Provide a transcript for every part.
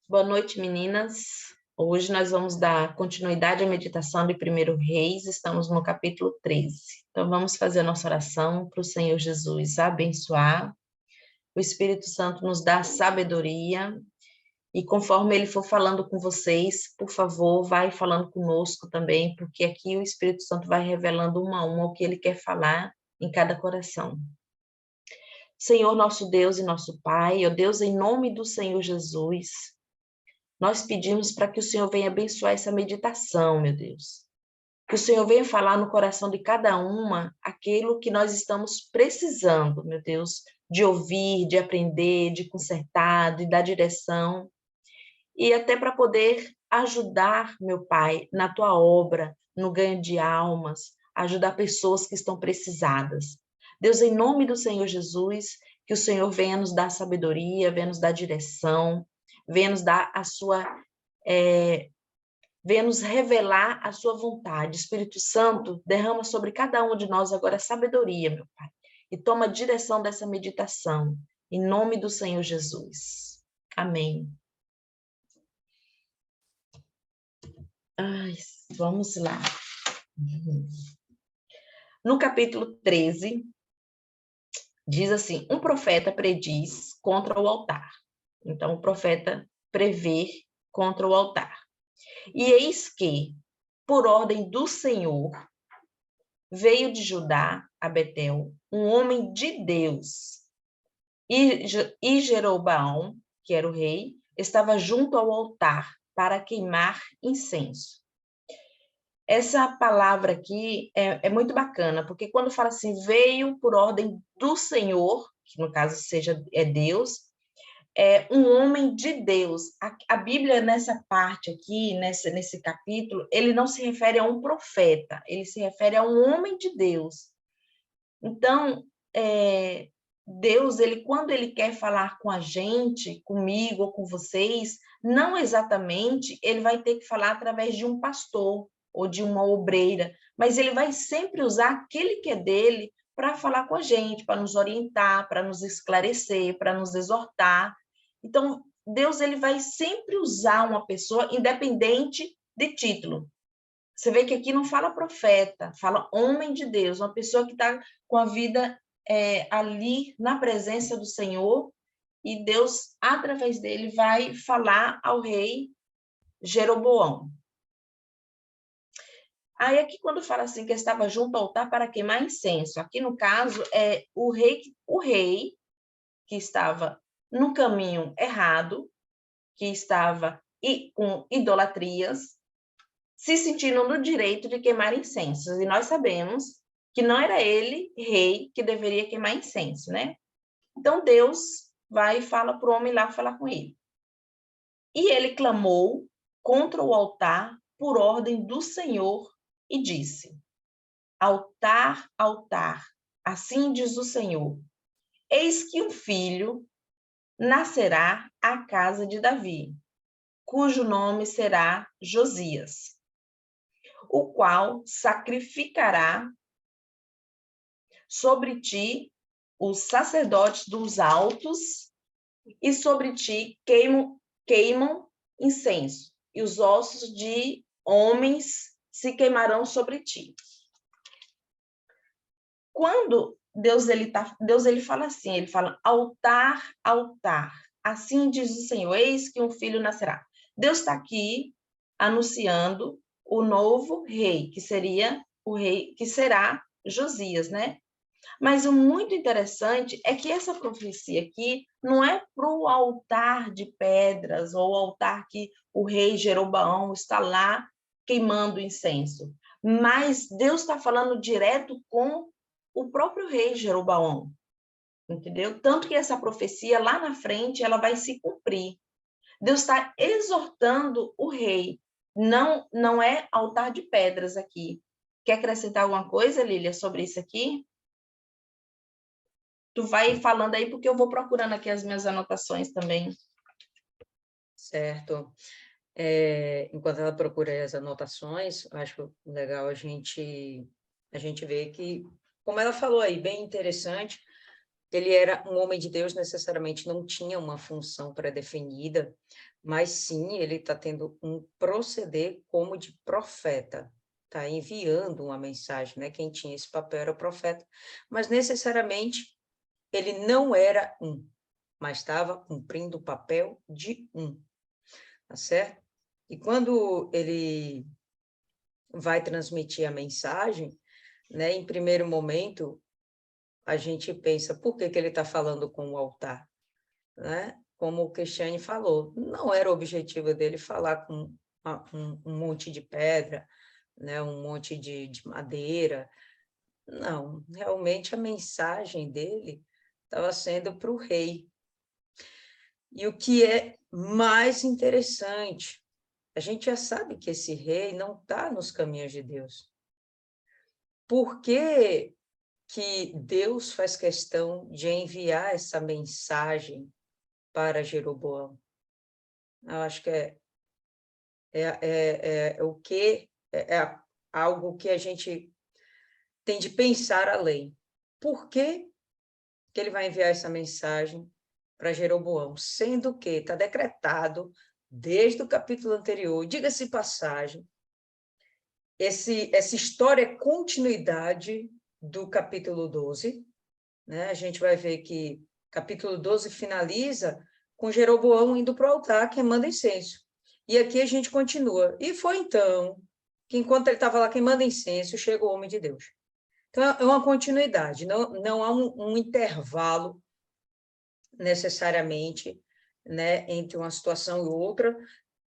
Boa noite, meninas. Hoje nós vamos dar continuidade à meditação de 1 Reis, estamos no capítulo 13. Então vamos fazer a nossa oração para o Senhor Jesus abençoar. O Espírito Santo nos dá sabedoria e conforme ele for falando com vocês, por favor, vai falando conosco também, porque aqui o Espírito Santo vai revelando uma a uma o que ele quer falar em cada coração. Senhor, nosso Deus e nosso Pai, ó Deus, em nome do Senhor Jesus, nós pedimos para que o Senhor venha abençoar essa meditação, meu Deus. Que o Senhor venha falar no coração de cada uma aquilo que nós estamos precisando, meu Deus, de ouvir, de aprender, de consertar, de dar direção. E até para poder ajudar, meu Pai, na tua obra, no ganho de almas, ajudar pessoas que estão precisadas. Deus, em nome do Senhor Jesus, que o Senhor venha nos dar sabedoria, venha nos dar direção, venha nos dar a sua, venha nos revelar a sua vontade. Espírito Santo, derrama sobre cada um de nós agora sabedoria, meu Pai, e toma a direção dessa meditação, em nome do Senhor Jesus. Amém. Ai, vamos lá. No capítulo 13, diz assim, um profeta prediz contra o altar. Então, o profeta prevê contra o altar. E eis que, por ordem do Senhor, veio de Judá a Betel um homem de Deus. E Jeroboão, que era o rei, estava junto ao altar para queimar incenso. Essa palavra aqui é muito bacana, porque quando fala assim, veio por ordem do Senhor, que no caso é Deus, é um homem de Deus. A Bíblia, nessa parte aqui, nesse capítulo, ele não se refere a um profeta, ele se refere a um homem de Deus. Então, Deus, quando ele quer falar com a gente, comigo ou com vocês, não exatamente ele vai ter que falar através de um pastor ou de uma obreira, mas ele vai sempre usar aquele que é dele para falar com a gente, para nos orientar, para nos esclarecer, para nos exortar. Então, Deus ele vai sempre usar uma pessoa independente de título. Você vê que aqui não fala profeta, fala homem de Deus, uma pessoa que está com a vida ali na presença do Senhor, e Deus, através dele, vai falar ao rei Jeroboão. Aí aqui quando fala assim que estava junto ao altar para queimar incenso, aqui no caso é o rei que estava no caminho errado, que estava com idolatrias, se sentindo no direito de queimar incensos. E nós sabemos que não era ele, rei, que deveria queimar incenso, né? Então Deus vai e fala para o homem lá falar com ele. E ele clamou contra o altar por ordem do Senhor e disse: altar, altar, assim diz o Senhor, eis que um filho nascerá à casa de Davi, cujo nome será Josias, o qual sacrificará sobre ti os sacerdotes dos altos, e sobre ti queimam incenso, e os ossos de homens se queimarão sobre ti. Quando Deus ele fala assim, ele fala altar, altar, assim diz o Senhor, eis que um filho nascerá. Deus está aqui anunciando o novo rei, que seria o rei, que será Josias, né? Mas o muito interessante é que essa profecia aqui não é para o altar de pedras ou o altar que o rei Jeroboão está lá queimando incenso, mas Deus está falando direto com o próprio rei Jeroboão, entendeu? Tanto que essa profecia lá na frente ela vai se cumprir. Deus está exortando o rei, não é altar de pedras aqui. Quer acrescentar alguma coisa, Lília, sobre isso aqui? Tu vai falando aí, porque eu vou procurando aqui as minhas anotações também. Certo. Enquanto ela procura as anotações, acho legal a gente ver que, como ela falou aí, bem interessante, ele era um homem de Deus, necessariamente não tinha uma função pré-definida, mas sim, ele está tendo um proceder como de profeta, está enviando uma mensagem, né? Quem tinha esse papel era o profeta, mas necessariamente ele não era um, mas estava cumprindo o papel de um, tá certo? E quando ele vai transmitir a mensagem, né, em primeiro momento, a gente pensa, por que que ele está falando com o altar? Né? Como o Cristiane falou, não era o objetivo dele falar com um monte de pedra, né? Um monte de madeira. Não, realmente a mensagem dele estava sendo para o rei. E o que é mais interessante, a gente já sabe que esse rei não está nos caminhos de Deus. Por que que Deus faz questão de enviar essa mensagem para Jeroboão? Eu acho que o que é algo que a gente tem de pensar além. Por que que ele vai enviar essa mensagem para Jeroboão, sendo que está decretado desde o capítulo anterior, diga-se passagem, essa história é continuidade do capítulo 12, né? A gente vai ver que capítulo 12 finaliza com Jeroboão indo para o altar queimando incenso. E aqui a gente continua. E foi então que, enquanto ele estava lá queimando incenso, chega o homem de Deus. Então, é uma continuidade, não há um intervalo necessariamente, né, entre uma situação e outra.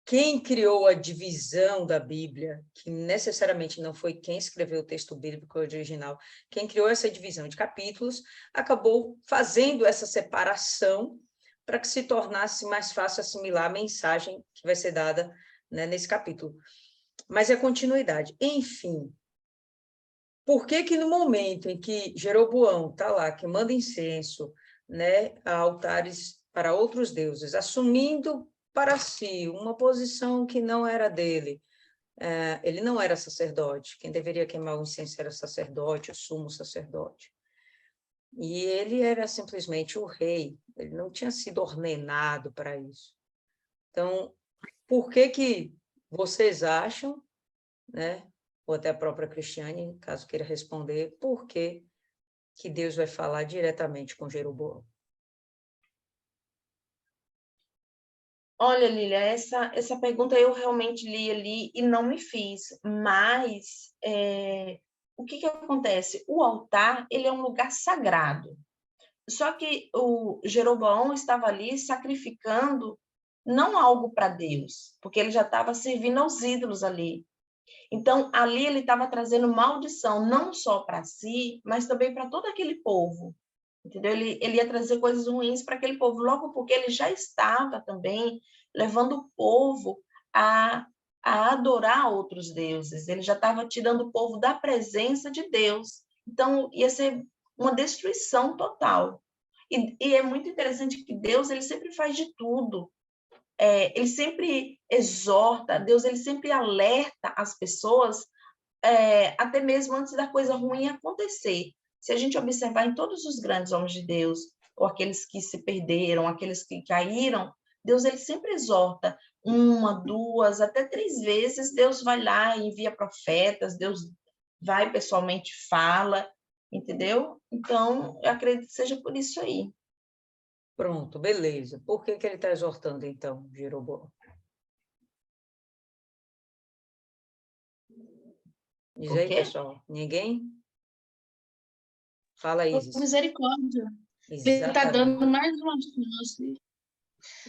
Quem criou a divisão da Bíblia, que necessariamente não foi quem escreveu o texto bíblico original, quem criou essa divisão de capítulos, acabou fazendo essa separação para que se tornasse mais fácil assimilar a mensagem que vai ser dada, né, nesse capítulo. Mas é continuidade. Enfim, por que que no momento em que Jeroboão está lá queimando incenso, né, a altares para outros deuses, assumindo para si uma posição que não era dele, ele não era sacerdote, quem deveria queimar o incenso era sacerdote, o sumo sacerdote. E ele era simplesmente o rei, ele não tinha sido ordenado para isso. Então, por que que vocês acham, né, ou até a própria Cristiane, caso queira responder, por que que Deus vai falar diretamente com Jeroboão? Olha, Lília, essa pergunta eu realmente li ali e não me fiz, mas o que que acontece? O altar, ele é um lugar sagrado. Só que o Jeroboão estava ali sacrificando não algo para Deus, porque ele já estava servindo aos ídolos ali. Então, ali ele estava trazendo maldição, não só para si, mas também para todo aquele povo. Entendeu? Ele ia trazer coisas ruins para aquele povo, logo porque ele já estava também levando o povo a, a adorar outros deuses. Ele já estava tirando o povo da presença de Deus. Então, ia ser uma destruição total. E é muito interessante que Deus ele sempre faz de tudo. Ele sempre exorta, Deus ele sempre alerta as pessoas, até mesmo antes da coisa ruim acontecer. Se a gente observar em todos os grandes homens de Deus, ou aqueles que se perderam, aqueles que caíram, Deus ele sempre exorta uma, duas, até três vezes. Deus vai lá e envia profetas, Deus vai pessoalmente fala, entendeu? Então, eu acredito que seja por isso aí. Pronto, beleza. Por que que ele está exortando, então, Jeroboão? Diz Por aí, quê? pessoal. Ninguém? Fala, Por Isis. misericórdia. Ele está Exatamente. dando mais uma chance dele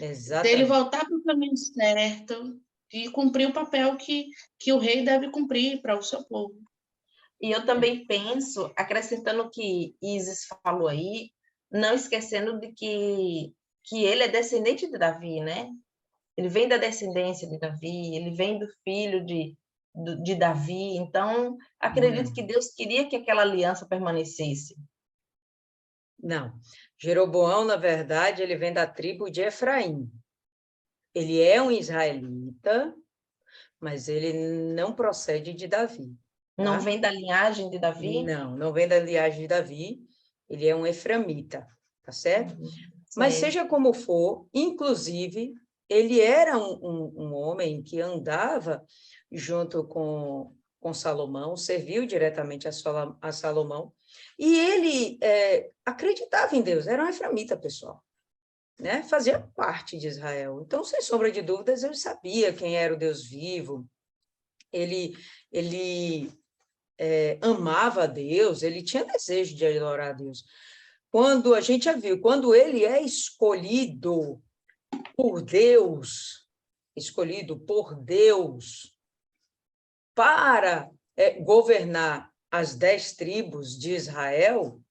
Exatamente. voltar para o caminho certo e cumprir o papel que o rei deve cumprir para o seu povo. E eu também penso, acrescentando o que Isis falou aí, não esquecendo de que ele é descendente de Davi, né? Ele vem da descendência de Davi, ele vem do filho de Davi. Então, acredito que Não, Deus queria que aquela aliança permanecesse. não. Jeroboão, na verdade, ele vem da tribo de Efraim. Ele é um israelita, mas ele não procede de Davi, Não tá? vem da linhagem de Davi? Não vem da linhagem de Davi. Ele é um eframita. tá certo? Mas Certo. seja como for, inclusive, ele era um homem que andava junto com Salomão, serviu diretamente a Salomão, e ele acreditava em Deus, era um efraimita, pessoal, né? Fazia parte de Israel. Então, sem sombra de dúvidas, ele sabia quem era o Deus vivo, ele amava a Deus, ele tinha desejo de adorar a Deus. Quando a gente já viu, quando ele é escolhido por Deus para governar as 10 tribos de Israel,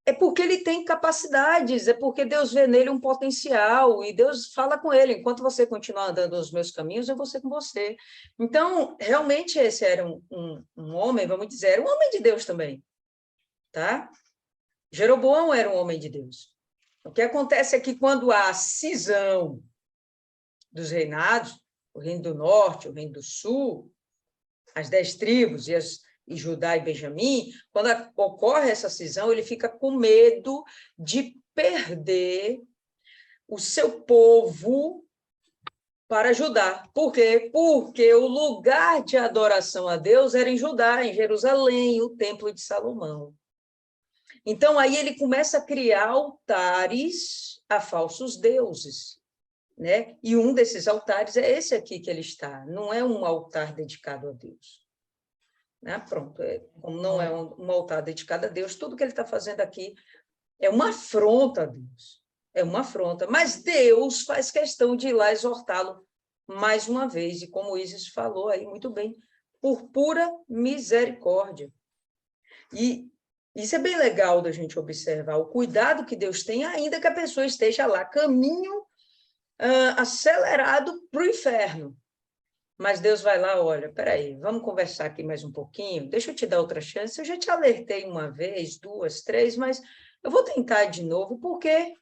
é porque ele tem capacidades, é porque Deus vê nele um potencial, e Deus fala com ele, enquanto você continuar andando nos meus caminhos, eu vou ser com você. Então, realmente, esse era um homem, vamos dizer, era um homem de Deus também, tá? Jeroboão era um homem de Deus. O que acontece é que quando há a cisão dos reinados, o reino do norte, o reino do sul, as 10 tribos e Judá e Benjamim, quando ocorre essa cisão, ele fica com medo de perder o seu povo para Judá. Por quê? Porque o lugar de adoração a Deus era em Judá, em Jerusalém, o templo de Salomão. Então, aí ele começa a criar altares a falsos deuses, né? E um desses altares é esse aqui que ele está, não é um altar dedicado a Deus. Né? Pronto, como não é um altar dedicado a Deus, tudo que ele está fazendo aqui é uma afronta a Deus, é uma afronta, mas Deus faz questão de ir lá exortá-lo mais uma vez, e como o Isis falou aí muito bem, por pura misericórdia. E isso é bem legal da gente observar, o cuidado que Deus tem, ainda que a pessoa esteja lá, caminho acelerado para o inferno. Mas Deus vai lá, olha, peraí, vamos conversar aqui mais um pouquinho, deixa eu te dar outra chance, eu já te alertei uma vez, 2, 3, mas eu vou tentar de novo, por quê?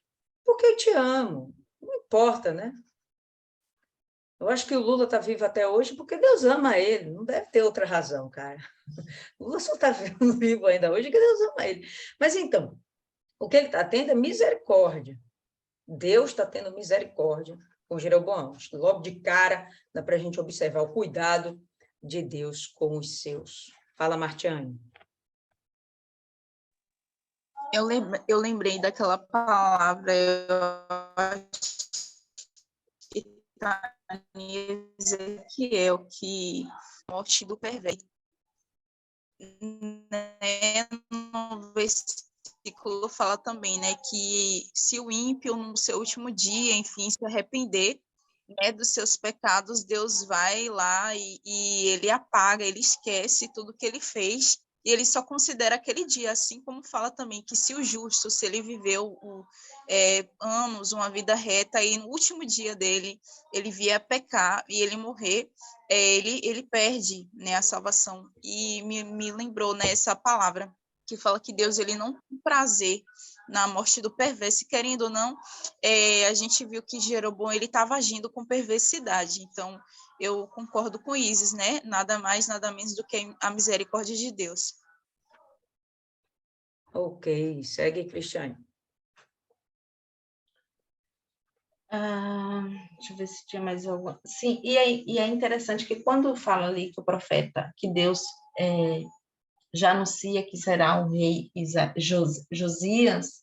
Porque eu te amo, não importa, né? Eu acho que o Lula está vivo até hoje porque Deus ama ele, não deve ter outra razão, cara. O Lula só está vivo ainda hoje porque Deus ama ele. Mas então, o que ele está tendo é misericórdia. Deus está tendo misericórdia com Jeroboão. Logo de cara, dá para a gente observar o cuidado de Deus com os seus. Fala, Martiane. Eu lembrei daquela palavra, que está em Ezequiel, que morte do perverso. Né? No versículo fala também, né, que se o ímpio no seu último dia, enfim, se arrepender, né, dos seus pecados, Deus vai lá e ele apaga, ele esquece tudo que ele fez, e ele só considera aquele dia, assim como fala também que se o justo, se ele viveu anos, uma vida reta, e no último dia dele, ele vier a pecar e ele morrer, ele perde, né, a salvação. E me lembrou, né, essa palavra que fala que Deus ele não tem prazer na morte do perverso, e querendo ou não, a gente viu que Jeroboão ele estava agindo com perversidade. Então, eu concordo com Isis, né? Nada mais, nada menos do que a misericórdia de Deus. Ok, segue, Cristiane. Deixa eu ver se tinha mais alguma. Sim, e é interessante que quando fala ali que o profeta, que Deus já anuncia que será um rei Josias,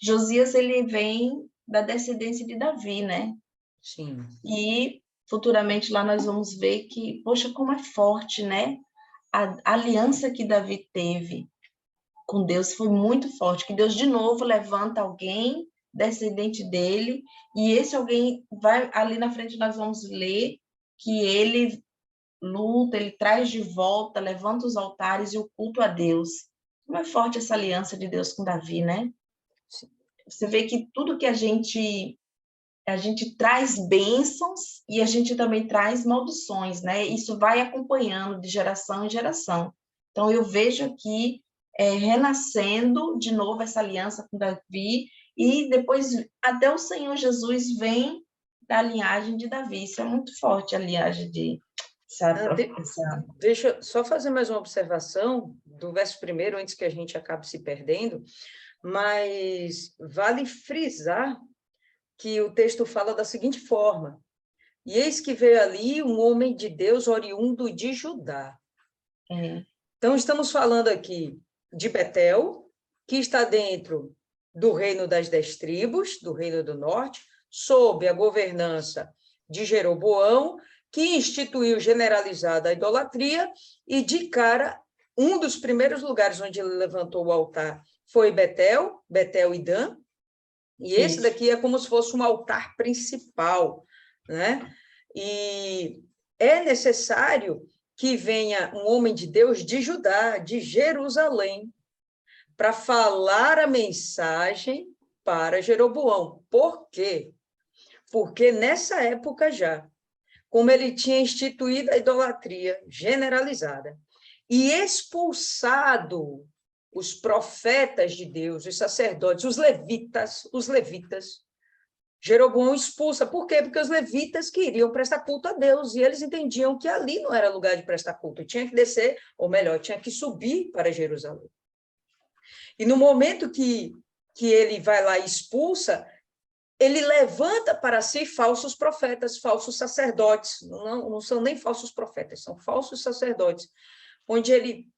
Josias ele vem da descendência de Davi, né? Sim. E futuramente lá nós vamos ver que, poxa, como é forte, né? A aliança que Davi teve com Deus foi muito forte, que Deus de novo levanta alguém descendente dele, e esse alguém vai, ali na frente nós vamos ler que ele luta, ele traz de volta, levanta os altares e o culto a Deus. Como é forte essa aliança de Deus com Davi, né? Você vê que tudo que a gente traz bênçãos e a gente também traz maldições, né? Isso vai acompanhando de geração em geração. Então, eu vejo aqui renascendo de novo essa aliança com Davi, e depois até o Senhor Jesus vem da linhagem de Davi. Isso é muito forte, a linhagem de... Deixa eu só fazer mais uma observação do verso 1, antes que a gente acabe se perdendo. Mas vale frisar que o texto fala da seguinte forma: e eis que veio ali um homem de Deus oriundo de Judá. Então, estamos falando aqui de Betel, que está dentro do reino das 10 tribos, do reino do norte, sob a governança de Jeroboão, que instituiu generalizada a idolatria, e de cara, um dos primeiros lugares onde ele levantou o altar foi Betel e Dan, e esse daqui é como se fosse um altar principal, né? E é necessário que venha um homem de Deus de Judá, de Jerusalém, para falar a mensagem para Jeroboão. Por quê? Porque nessa época já, como ele tinha instituído a idolatria generalizada e expulsado os profetas de Deus, os sacerdotes, os levitas, Jeroboão expulsa. Por quê? Porque os levitas queriam prestar culto a Deus, e eles entendiam que ali não era lugar de prestar culto, tinha que descer, ou melhor, tinha que subir para Jerusalém. E no momento que ele vai lá e expulsa, ele levanta para si falsos profetas, falsos sacerdotes, não são nem falsos profetas, são falsos sacerdotes, onde ele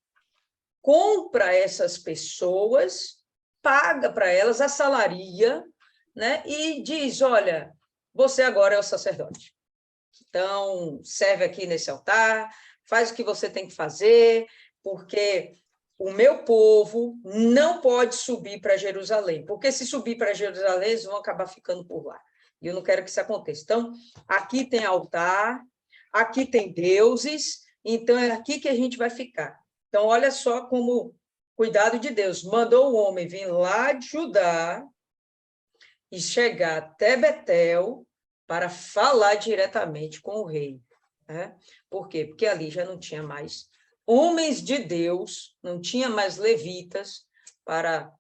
compra essas pessoas, paga para elas, assalaria, né? E diz: olha, você agora é o sacerdote. Então, serve aqui nesse altar, faz o que você tem que fazer, porque o meu povo não pode subir para Jerusalém, porque se subir para Jerusalém, eles vão acabar ficando por lá. E eu não quero que isso aconteça. Então, aqui tem altar, aqui tem deuses, então é aqui que a gente vai ficar. Então, olha só como cuidado de Deus. Mandou o homem vir lá de Judá e chegar até Betel para falar diretamente com o rei. Né? Por quê? Porque ali já não tinha mais homens de Deus, não tinha mais levitas para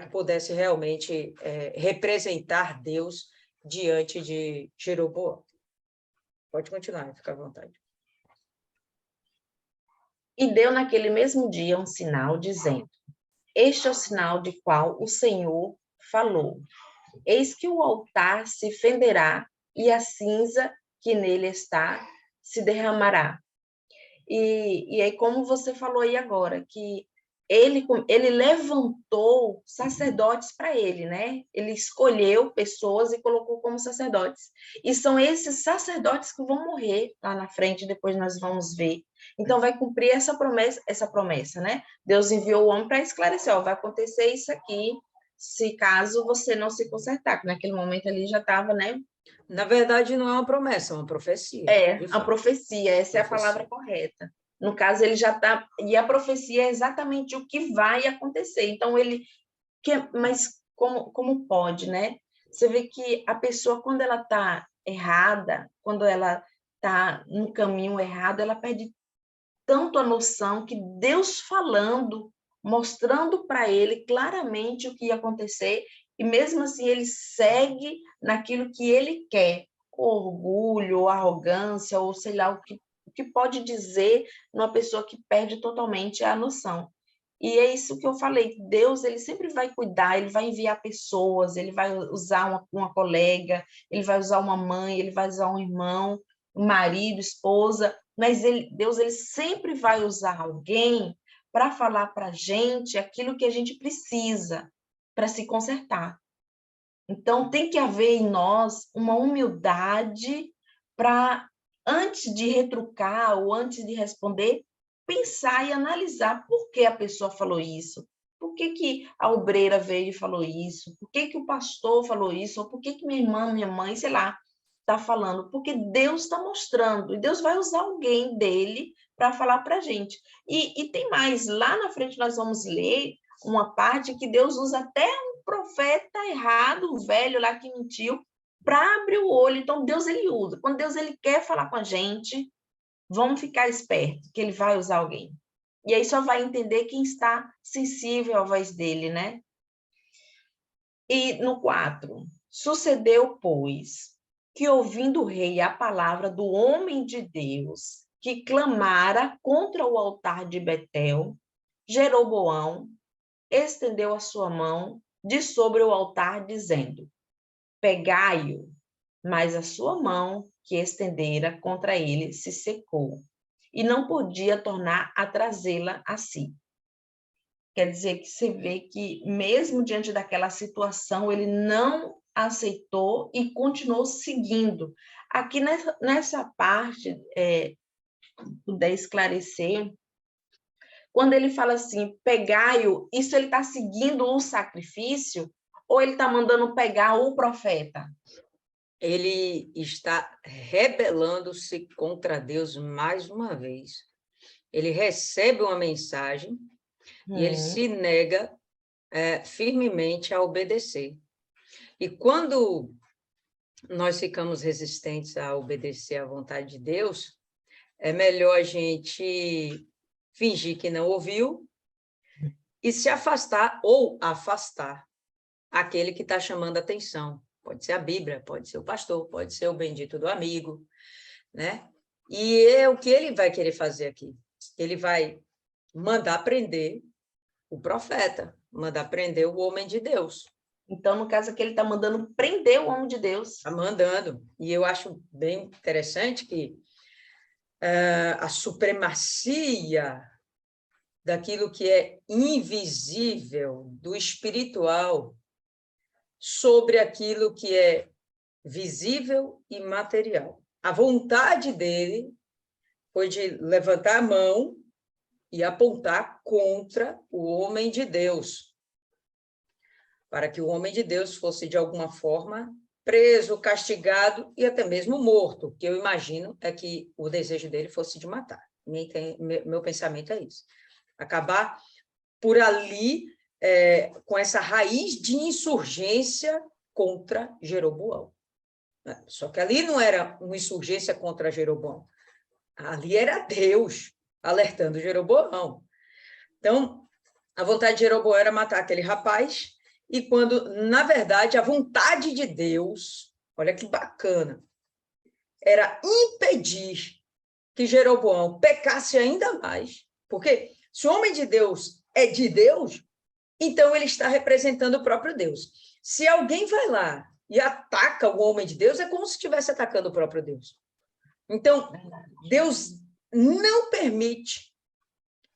que pudesse realmente representar Deus diante de Jeroboão. Pode continuar, fica à vontade. E deu naquele mesmo dia um sinal, dizendo: este é o sinal de qual o Senhor falou. Eis que o altar se fenderá e a cinza que nele está se derramará. E aí, como você falou aí agora, que ele levantou sacerdotes para ele, né? Ele escolheu pessoas e colocou como sacerdotes. E são esses sacerdotes que vão morrer lá na frente, depois nós vamos ver. Então, vai cumprir essa promessa, né? Deus enviou o homem para esclarecer: ó, vai acontecer isso aqui, se caso você não se consertar, que naquele momento ali já estava, né? Na verdade, não é uma promessa, é uma profecia. É, a profecia, essa é a palavra correta. No caso, ele já está... E a profecia é exatamente o que vai acontecer. Então, mas como pode, né? Você vê que a pessoa, quando ela está errada, quando ela está no caminho errado, ela perde tanto a noção que Deus falando, mostrando para ele claramente o que ia acontecer, e mesmo assim ele segue naquilo que ele quer, orgulho, ou arrogância, ou sei lá, o que pode dizer numa pessoa que perde totalmente a noção. E é isso que eu falei: Deus, ele sempre vai cuidar, ele vai enviar pessoas, ele vai usar uma colega, ele vai usar uma mãe, ele vai usar um irmão, um marido, esposa, mas Deus, ele sempre vai usar alguém para falar para a gente aquilo que a gente precisa para se consertar. Então, tem que haver em nós uma humildade para, antes de retrucar ou antes de responder, pensar e analisar por que a pessoa falou isso, por que a obreira veio e falou isso, por que o pastor falou isso, ou por que minha irmã, minha mãe, sei lá, está falando, porque Deus está mostrando, e Deus vai usar alguém dele para falar para a gente. E tem mais, lá na frente nós vamos ler uma parte que Deus usa até um profeta errado, o velho lá que mentiu, para abrir o olho. Então, Deus, ele usa. Quando Deus, ele quer falar com a gente, vamos ficar esperto, que ele vai usar alguém. E aí só vai entender quem está sensível à voz dele, né? E no 4, sucedeu, pois, que ouvindo o rei a palavra do homem de Deus, que clamara contra o altar de Betel, Jeroboão estendeu a sua mão de sobre o altar, dizendo: pegai-o. Mas a sua mão que estendera contra ele se secou, e não podia tornar a trazê-la a si. Quer dizer que você vê que, mesmo diante daquela situação, ele não aceitou e continuou seguindo. Aqui nessa parte, puder esclarecer, quando ele fala assim, pegai-o, isso ele está seguindo o sacrifício ou ele está mandando pegar o profeta? Ele está rebelando-se contra Deus mais uma vez. Ele recebe uma mensagem e ele se nega firmemente a obedecer. E quando nós ficamos resistentes a obedecer à vontade de Deus, é melhor a gente fingir que não ouviu e se afastar ou afastar aquele que está chamando a atenção. Pode ser a Bíblia, pode ser o pastor, pode ser o bendito do amigo, né? E o que ele vai querer fazer aqui? Ele vai mandar prender o profeta, mandar prender o homem de Deus. Então, no caso aqui, ele está mandando prender o homem de Deus. Está mandando. E eu acho bem interessante que a supremacia daquilo que é invisível, do espiritual, sobre aquilo que é visível e material. A vontade dele foi de levantar a mão e apontar contra o homem de Deus, para que o homem de Deus fosse, de alguma forma, preso, castigado e até mesmo morto, que eu imagino é que o desejo dele fosse de matar. Meu pensamento é isso. Acabar por ali com essa raiz de insurgência contra Jeroboão. Só que ali não era uma insurgência contra Jeroboão. Ali era Deus alertando Jeroboão. Então, a vontade de Jeroboão era matar aquele rapaz, e quando, na verdade, a vontade de Deus, olha que bacana, era impedir que Jeroboão pecasse ainda mais, porque se o homem de Deus é de Deus, então ele está representando o próprio Deus. Se alguém vai lá e ataca o homem de Deus, é como se estivesse atacando o próprio Deus. Então, Deus não permite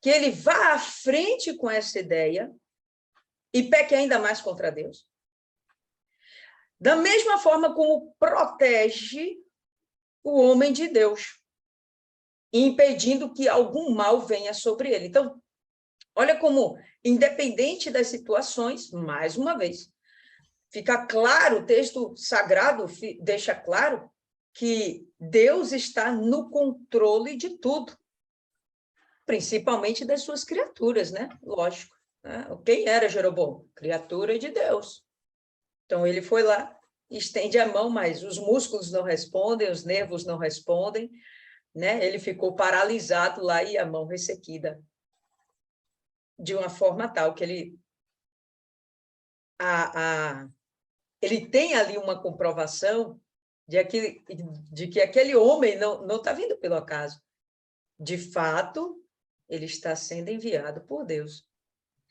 que ele vá à frente com essa ideia e peque ainda mais contra Deus. Da mesma forma como protege o homem de Deus, impedindo que algum mal venha sobre ele. Então, olha como, independente das situações, mais uma vez, fica claro, o texto sagrado deixa claro que Deus está no controle de tudo, principalmente das suas criaturas, né? Lógico. Né? Quem era Jeroboão? Criatura de Deus. Então, ele foi lá, estende a mão, mas os músculos não respondem, os nervos não respondem, né? Ele ficou paralisado lá e a mão ressequida, de uma forma tal que ele ele tem ali uma comprovação de que aquele homem não está vindo pelo acaso. De fato, ele está sendo enviado por Deus.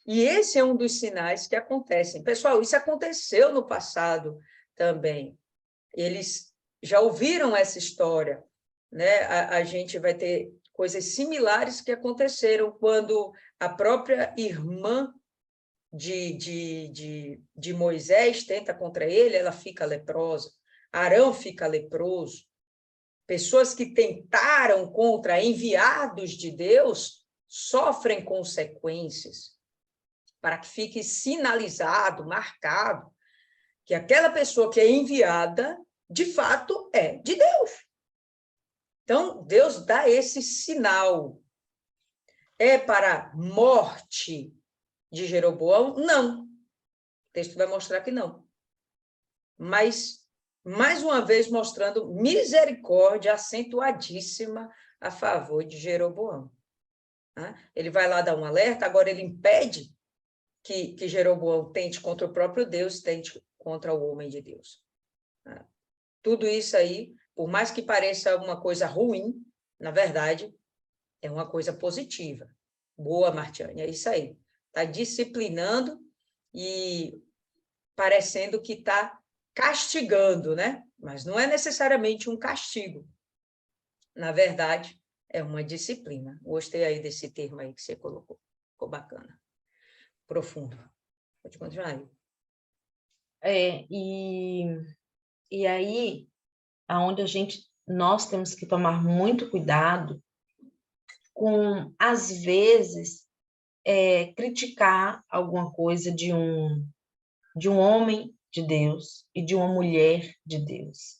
E esse é um dos sinais que acontecem. Pessoal, isso aconteceu no passado também. Eles já ouviram essa história, né? A gente vai ter coisas similares que aconteceram quando a própria irmã de Moisés tenta contra ele, ela fica leprosa. Arão fica leproso. Pessoas que tentaram contra enviados de Deus sofrem consequências, para que fique sinalizado, marcado, que aquela pessoa que é enviada, de fato, é de Deus. Então, Deus dá esse sinal. É para morte de Jeroboão? Não. O texto vai mostrar que não. Mas, mais uma vez, mostrando misericórdia acentuadíssima a favor de Jeroboão. Ele vai lá dar um alerta, agora ele impede que Jeroboão tente contra o próprio Deus, tente contra o homem de Deus. Tudo isso aí, por mais que pareça uma coisa ruim, na verdade, é uma coisa positiva. Boa, Martiane, é isso aí. Está disciplinando e parecendo que está castigando, né? Mas não é necessariamente um castigo. Na verdade, é uma disciplina. Gostei aí desse termo aí que você colocou. Ficou bacana. Profundo. Pode continuar aí. E aí, aonde nós temos que tomar muito cuidado com, às vezes, criticar alguma coisa de um homem de Deus e de uma mulher de Deus.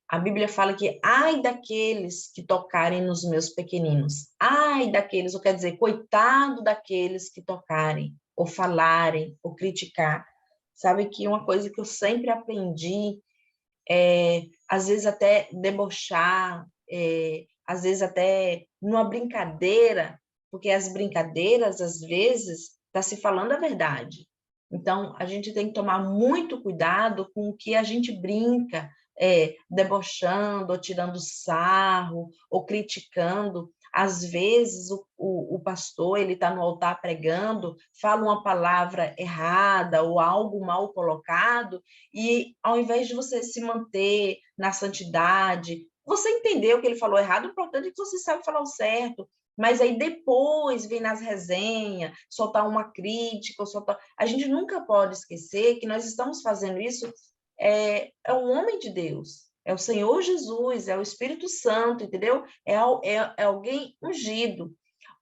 A Bíblia fala que ai daqueles que tocarem nos meus pequeninos. Ai daqueles, ou quer dizer, coitado daqueles que tocarem, ou falarem, ou criticar. Sabe que uma coisa que eu sempre aprendi às vezes até debochar, às vezes até numa brincadeira, porque as brincadeiras, às vezes, está se falando a verdade. Então, a gente tem que tomar muito cuidado com o que a gente brinca, debochando, ou tirando sarro, ou criticando. Às vezes, o pastor, ele está no altar pregando, fala uma palavra errada ou algo mal colocado, e ao invés de você se manter na santidade, você entendeu que ele falou errado, o importante é que você sabe falar o certo, mas aí depois vem nas resenhas, soltar uma crítica, a gente nunca pode esquecer que nós estamos fazendo isso, é um homem de Deus, é o Senhor Jesus, é o Espírito Santo, entendeu? É alguém ungido.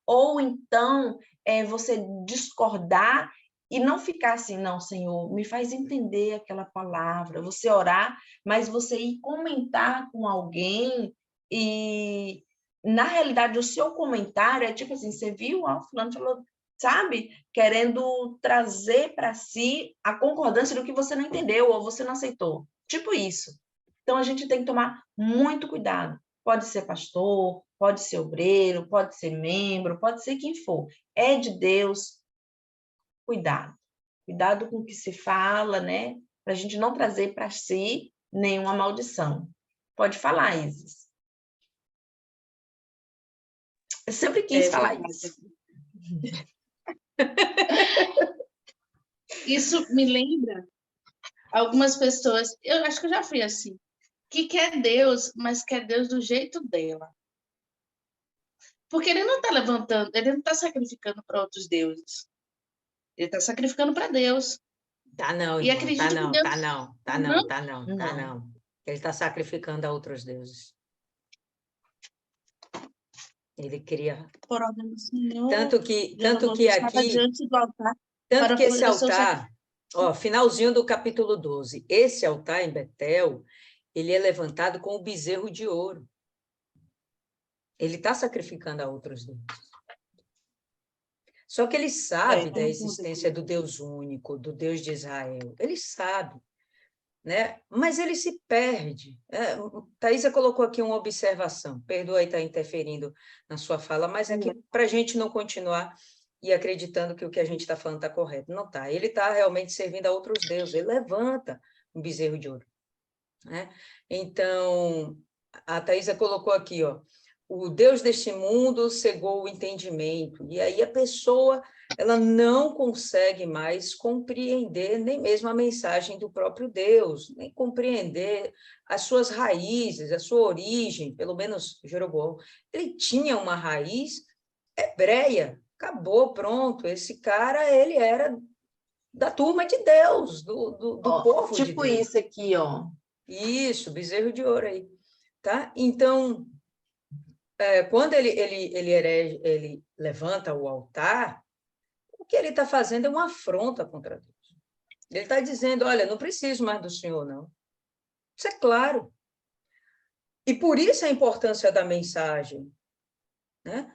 Ou então, você discordar e não ficar assim, não, Senhor, me faz entender aquela palavra, você orar, mas você ir comentar com alguém e, na realidade, o seu comentário é tipo assim, você viu, ó, fulano falou, sabe? Querendo trazer para si a concordância do que você não entendeu ou você não aceitou. Tipo isso. Então, a gente tem que tomar muito cuidado. Pode ser pastor, pode ser obreiro, pode ser membro, pode ser quem for. É de Deus, cuidado. Cuidado com o que se fala, né? Para a gente não trazer para si nenhuma maldição. Pode falar, Isis. Eu sempre quis falar isso. Isso me lembra algumas pessoas, eu acho que eu já fui assim, que quer Deus, mas quer Deus do jeito dela. Porque ele não está levantando, ele não está sacrificando para outros deuses. Ele está sacrificando para Deus. Tá não, E irmão, acredito que Deus... tá não. Ele está sacrificando a outros deuses. Ele queria... Por ordem do Senhor, tanto que aqui... diante do altar tanto que esse altar... Ó, finalzinho do capítulo 12. Esse altar em Betel, ele é levantado com o bezerro de ouro. Ele está sacrificando a outros deuses. Só que ele sabe da existência do Deus único, do Deus de Israel. Ele sabe, né? Mas ele se perde. Thaisa colocou aqui uma observação. Perdoa aí estar interferindo na sua fala, mas é que para a gente não continuar e acreditando que o que a gente está falando está correto. Não está. Ele está realmente servindo a outros deuses. Ele levanta um bezerro de ouro, né? Então, a Thaisa colocou aqui, ó, o Deus deste mundo cegou o entendimento, e aí a pessoa ela não consegue mais compreender nem mesmo a mensagem do próprio Deus, nem compreender as suas raízes, a sua origem. Pelo menos Jeroboão, ele tinha uma raiz hebreia, acabou, pronto, esse cara, ele era da turma de Deus, do povo de Deus. Tipo isso aqui, ó. Isso, bezerro de ouro aí, tá? Então, quando ele levanta o altar, o que ele está fazendo é uma afronta contra Deus. Ele está dizendo, olha, não preciso mais do Senhor, não. Isso é claro. E por isso a importância da mensagem, né?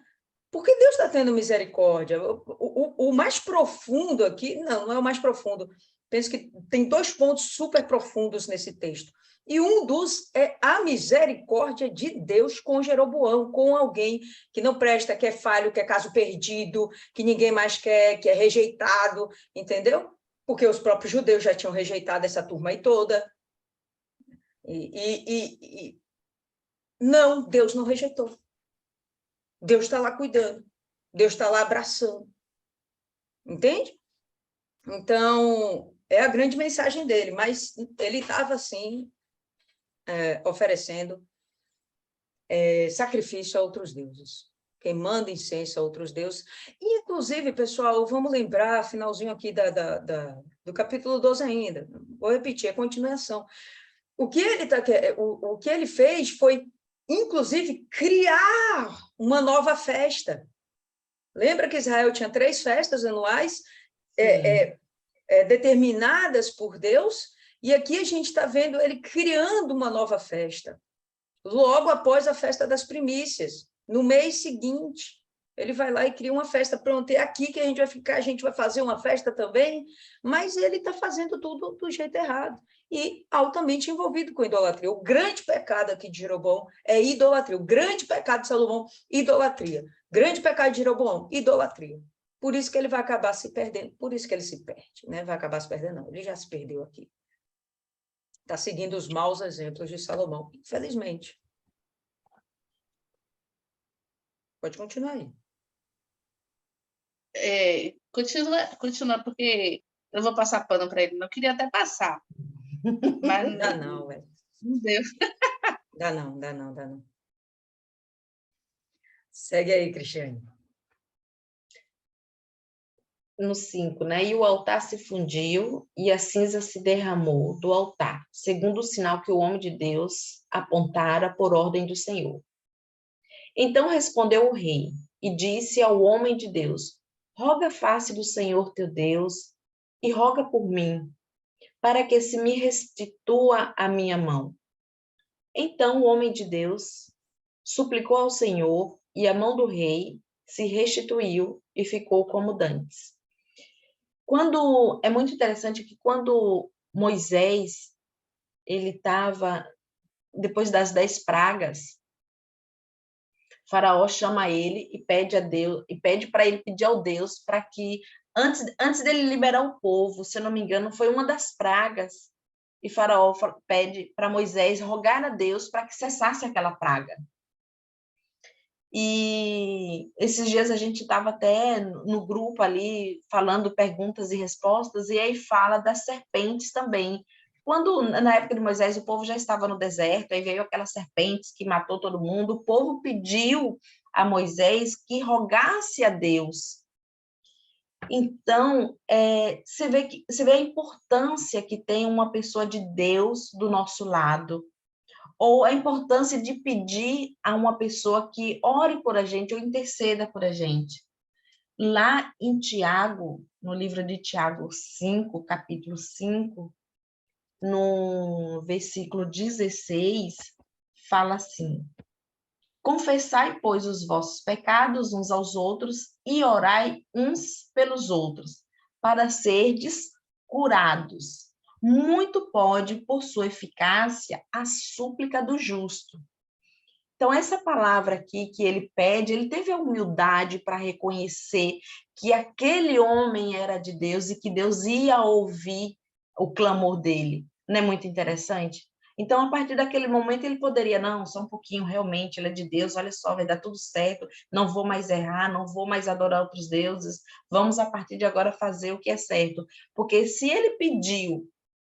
Porque Deus está tendo misericórdia. O mais profundo aqui, não é o mais profundo. Penso que tem 2 pontos super profundos nesse texto. E um dos é a misericórdia de Deus com Jeroboão, com alguém que não presta, que é falho, que é caso perdido, que ninguém mais quer, que é rejeitado, entendeu? Porque os próprios judeus já tinham rejeitado essa turma aí toda. Não, Deus não rejeitou. Deus está lá cuidando. Deus está lá abraçando. Entende? Então, é a grande mensagem dele, mas ele estava, assim, oferecendo sacrifício a outros deuses, queimando incenso a outros deuses. E, inclusive, pessoal, vamos lembrar, finalzinho aqui do capítulo 12 ainda, vou repetir, a continuação. O que ele fez foi, inclusive, criar uma nova festa. Lembra que Israel tinha 3 festas anuais determinadas por Deus? E aqui a gente está vendo ele criando uma nova festa. Logo após a festa das primícias, no mês seguinte, ele vai lá e cria uma festa. Pronto, é aqui que a gente vai ficar, a gente vai fazer uma festa também, mas ele está fazendo tudo do jeito errado e altamente envolvido com idolatria. O grande pecado aqui de Jeroboão é idolatria. O grande pecado de Salomão, idolatria. Grande pecado de Jeroboão, idolatria. Por isso que ele vai acabar se perdendo, por isso que ele se perde, né? Vai acabar se perdendo, não, ele já se perdeu aqui. Está seguindo os maus exemplos de Salomão, infelizmente. Pode continuar aí. Continua, porque eu vou passar pano para ele. Eu queria até passar. Mas Dá não, velho. Não deu. Dá não. Segue aí, Cristiane. No 5, né? E o altar se fundiu e a cinza se derramou do altar, segundo o sinal que o homem de Deus apontara por ordem do Senhor. Então respondeu o rei e disse ao homem de Deus: roga a face do Senhor teu Deus e roga por mim, para que se me restitua a minha mão. Então o homem de Deus suplicou ao Senhor e a mão do rei se restituiu e ficou como dantes. É muito interessante que quando Moisés, ele estava, depois das 10 pragas, Faraó chama ele e pede a Deus, e pede para ele pedir ao Deus para que, antes dele liberar o povo, se eu não me engano, foi uma das pragas, e Faraó pede para Moisés rogar a Deus para que cessasse aquela praga. E esses dias a gente estava até no grupo ali, falando perguntas e respostas, e aí fala das serpentes também. Quando, na época de Moisés, o povo já estava no deserto, aí veio aquelas serpentes que matou todo mundo, o povo pediu a Moisés que rogasse a Deus. Então, você vê a importância que tem uma pessoa de Deus do nosso lado, ou a importância de pedir a uma pessoa que ore por a gente ou interceda por a gente. Lá em Tiago, no livro de Tiago 5, capítulo 5, no versículo 16, fala assim: confessai, pois, os vossos pecados uns aos outros e orai uns pelos outros, para serdes curados. Muito pode, por sua eficácia, a súplica do justo. Então, essa palavra aqui que ele pede, ele teve a humildade para reconhecer que aquele homem era de Deus e que Deus ia ouvir o clamor dele. Não é muito interessante? Então, a partir daquele momento, ele poderia, não, só um pouquinho, realmente, ele é de Deus, olha só, vai dar tudo certo, não vou mais errar, não vou mais adorar outros deuses, vamos, a partir de agora, fazer o que é certo. Porque se ele pediu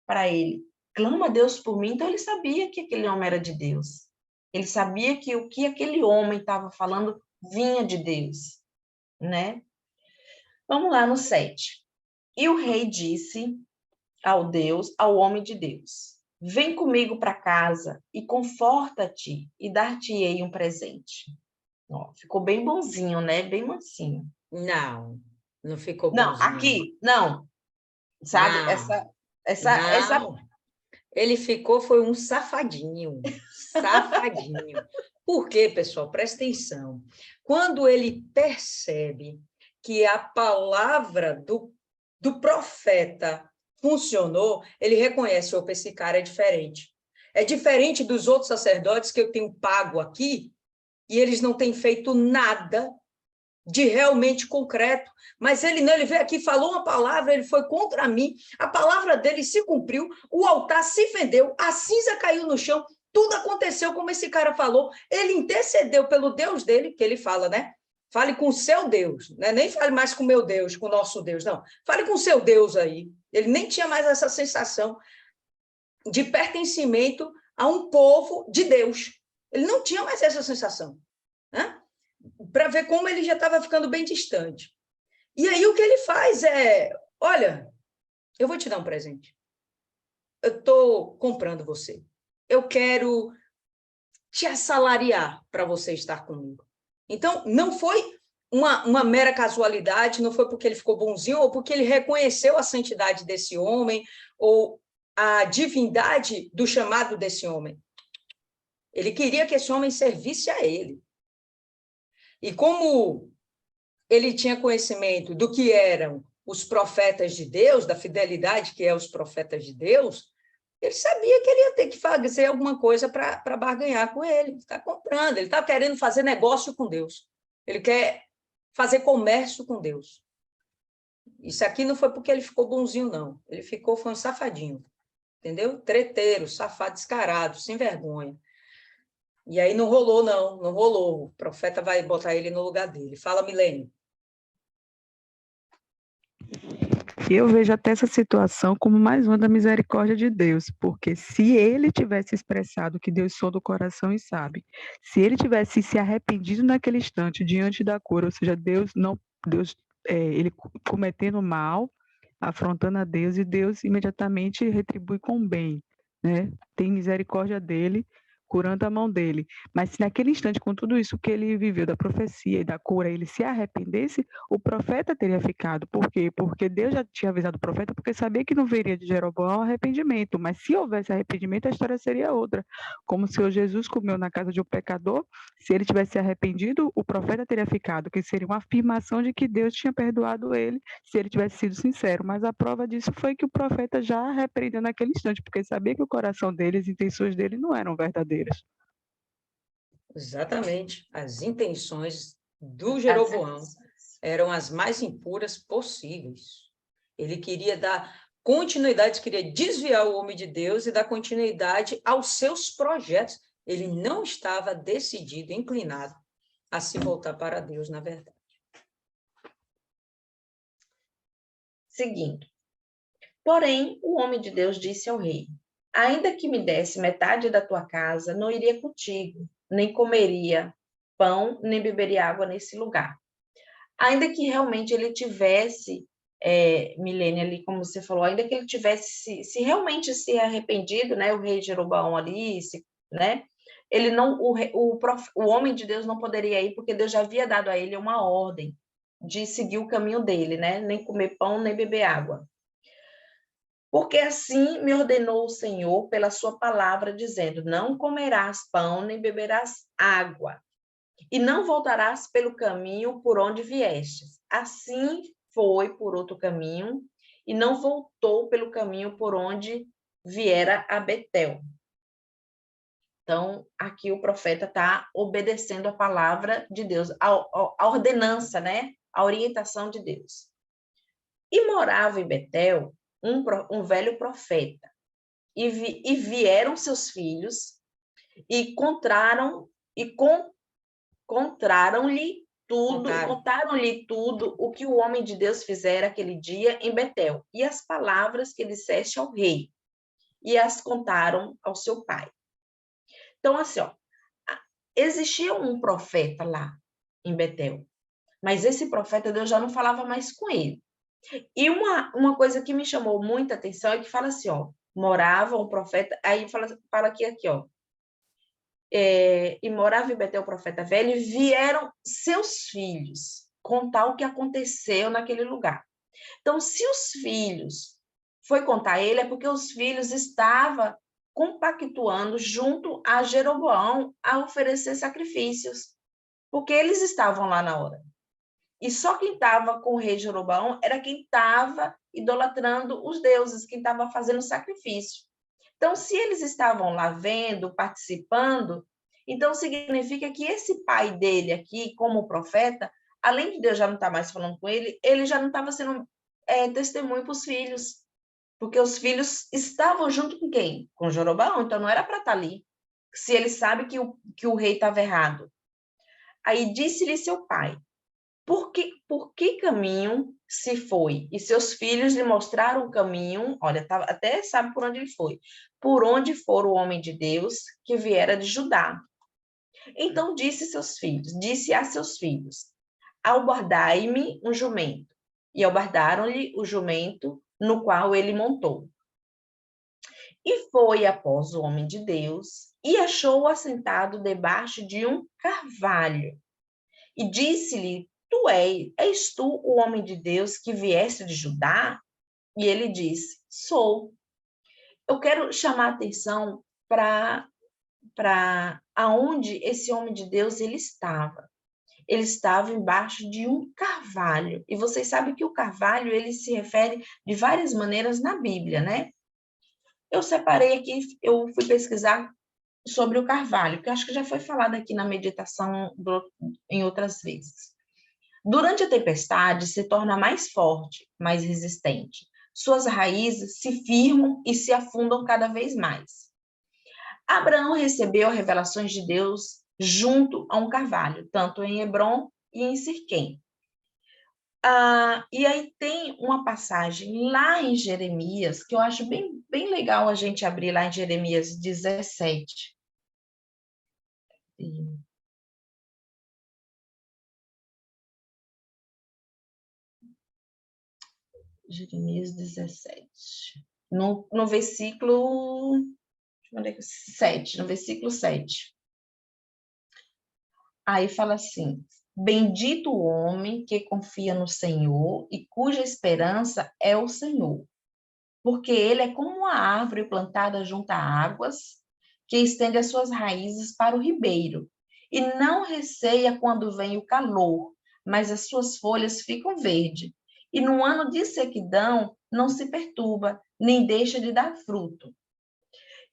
para ele, clama a Deus por mim, então ele sabia que aquele homem era de Deus. Ele sabia que o que aquele homem estava falando vinha de Deus, né? Vamos lá no 7. E o rei disse ao homem de Deus: vem comigo para casa e conforta-te e dar-te-ei um presente. Ó, ficou bem bonzinho, né? Bem mansinho. Não ficou bonzinho. Não, aqui, não. Sabe, não. Essa... Ele foi um safadinho. Por quê, pessoal? Presta atenção. Quando ele percebe que a palavra do profeta funcionou, ele reconhece: opa, esse cara é diferente. É diferente dos outros sacerdotes que eu tenho pago aqui, e eles não têm feito nada de realmente concreto. Mas ele não, ele veio aqui, falou uma palavra, ele foi contra mim, a palavra dele se cumpriu, o altar se fendeu, a cinza caiu no chão, tudo aconteceu como esse cara falou, ele intercedeu pelo Deus dele, que ele fala, né? Fale com o seu Deus, né? Nem fale mais com o meu Deus, com o nosso Deus, não. Fale com o seu Deus aí. Ele nem tinha mais essa sensação de pertencimento a um povo de Deus. Ele não tinha mais essa sensação, né? Para ver como ele já estava ficando bem distante. E aí o que ele faz é, olha, eu vou te dar um presente. Eu estou comprando você. Eu quero te assalariar para você estar comigo. Então, não foi uma mera casualidade, não foi porque ele ficou bonzinho ou porque ele reconheceu a santidade desse homem ou a divindade do chamado desse homem. Ele queria que esse homem servisse a ele. E como ele tinha conhecimento do que eram os profetas de Deus, da fidelidade que é os profetas de Deus, ele sabia que ele ia ter que fazer alguma coisa para barganhar com ele, ficar comprando. Ele estava querendo fazer negócio com Deus. Ele quer fazer comércio com Deus. Isso aqui não foi porque ele ficou bonzinho, não. Ele foi um safadinho, entendeu? Treteiro, safado, descarado, sem vergonha. E aí não rolou, não rolou. O profeta vai botar ele no lugar dele. Fala, Milene. Eu vejo até essa situação como mais uma da misericórdia de Deus, porque se ele tivesse expressado que Deus sonda o coração e sabe, se ele tivesse se arrependido naquele instante diante da cura, ou seja, ele cometendo mal, afrontando a Deus, e Deus imediatamente retribui com bem, né? Tem misericórdia dele, curando a mão dele. Mas se naquele instante, com tudo isso que ele viveu da profecia e da cura, ele se arrependesse, o profeta teria ficado. Por quê? Porque Deus já tinha avisado o profeta, porque sabia que não viria de Jeroboão arrependimento. Mas se houvesse arrependimento, a história seria outra. Como o Senhor Jesus comeu na casa de um pecador, se ele tivesse arrependido, o profeta teria ficado, que seria uma afirmação de que Deus tinha perdoado ele, se ele tivesse sido sincero. Mas a prova disso foi que o profeta já repreendeu naquele instante, porque sabia que o coração dele, as intenções dele não eram verdadeiras. Exatamente. As intenções do Jeroboão eram as mais impuras possíveis. Ele queria dar continuidade, queria desviar o homem de Deus e dar continuidade aos seus projetos. Ele não estava decidido, inclinado a se voltar para Deus, na verdade. Seguindo. Porém, o homem de Deus disse ao rei: ainda que me desse metade da tua casa, não iria contigo, nem comeria pão, nem beberia água nesse lugar. Ainda que realmente ele tivesse, Milene, ali, como você falou, ainda que ele tivesse se realmente se arrependido, né, o rei Jeroboão ali, né, ele não, o homem de Deus não poderia ir, porque Deus já havia dado a ele uma ordem de seguir o caminho dele, né, nem comer pão, nem beber água. Porque assim me ordenou o Senhor pela sua palavra, dizendo: não comerás pão, nem beberás água, e não voltarás pelo caminho por onde viestes. Assim foi por outro caminho, e não voltou pelo caminho por onde viera a Betel. Então, aqui o profeta está obedecendo a palavra de Deus, a ordenança, né? A orientação de Deus. E morava em Betel um velho profeta, e vieram seus filhos e contaram-lhe tudo o que o homem de Deus fizera aquele dia em Betel, e as palavras que disseste ao rei, e as contaram ao seu pai. Então, assim, existia um profeta lá em Betel, mas esse profeta, Deus já não falava mais com ele. E uma coisa que me chamou muita atenção é que fala assim, morava um profeta, aí fala aqui, e morava em Betel o profeta velho, e vieram seus filhos contar o que aconteceu naquele lugar. Então, se os filhos foi contar ele, é porque os filhos estavam compactuando junto a Jeroboão a oferecer sacrifícios, porque eles estavam lá na hora. E só quem estava com o rei Jeroboão era quem estava idolatrando os deuses, quem estava fazendo sacrifício. Então, se eles estavam lá vendo, participando, então significa que esse pai dele aqui, como profeta, além de Deus já não estar mais falando com ele, ele já não estava sendo testemunho para os filhos, porque os filhos estavam junto com quem? Com Jeroboão, então não era para estar ali, se ele sabe que o rei estava errado. Aí disse-lhe seu pai: Por que caminho se foi? E seus filhos lhe mostraram o caminho, olha, até sabe por onde ele foi. Por onde for o homem de Deus que viera de Judá. Então disse a seus filhos, albardai-me um jumento. E albardaram-lhe o jumento no qual ele montou. E foi após o homem de Deus e achou-o assentado debaixo de um carvalho. E disse-lhe, és tu o homem de Deus que vieste de Judá? E ele disse, sou. Eu quero chamar a atenção para aonde esse homem de Deus ele estava. Ele estava embaixo de um carvalho. E vocês sabem que o carvalho ele se refere de várias maneiras na Bíblia, né? Eu separei aqui, eu fui pesquisar sobre o carvalho, que eu acho que já foi falado aqui na meditação em outras vezes. Durante a tempestade, se torna mais forte, mais resistente. Suas raízes se firmam e se afundam cada vez mais. Abraão recebeu revelações de Deus junto a um carvalho, tanto em Hebrom e em Siquém. E aí tem uma passagem lá em Jeremias, que eu acho bem legal a gente abrir lá em Jeremias 17. Jeremias 17. No versículo 7, no versículo 7. Aí fala assim, bendito o homem que confia no Senhor e cuja esperança é o Senhor, porque ele é como uma árvore plantada junto a águas, que estende as suas raízes para o ribeiro, e não receia quando vem o calor, mas as suas folhas ficam verdes, e no ano de sequidão não se perturba, nem deixa de dar fruto.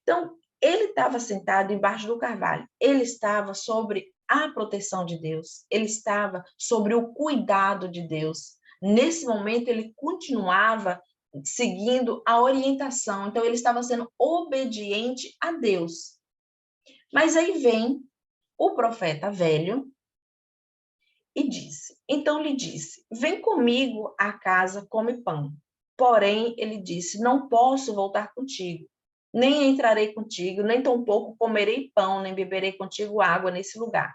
Então, ele estava sentado embaixo do carvalho, ele estava sobre a proteção de Deus, ele estava sobre o cuidado de Deus. Nesse momento, ele continuava seguindo a orientação, então ele estava sendo obediente a Deus. Mas aí vem o profeta velho e disse, então lhe disse, vem comigo à casa, come pão. Porém, ele disse, não posso voltar contigo, nem entrarei contigo, nem tampouco comerei pão, nem beberei contigo água nesse lugar.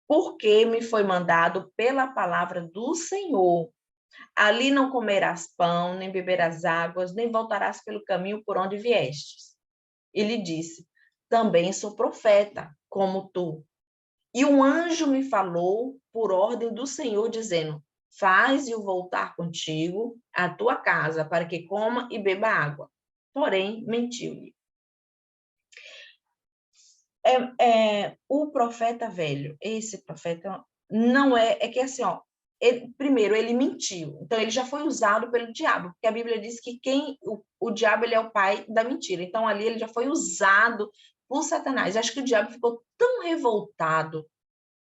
Porque me foi mandado pela palavra do Senhor. Ali não comerás pão, nem beberás águas, nem voltarás pelo caminho por onde viestes. Ele disse, também sou profeta, como tu. E um anjo me falou por ordem do Senhor, dizendo, faze-o voltar contigo à tua casa, para que coma e beba água. Porém, mentiu-lhe. O profeta velho, esse profeta não é que assim, ó, primeiro, ele mentiu. Então, ele já foi usado pelo diabo, porque a Bíblia diz que o diabo ele é o pai da mentira. Então, ali ele já foi usado por Satanás. Eu acho que o diabo ficou tão revoltado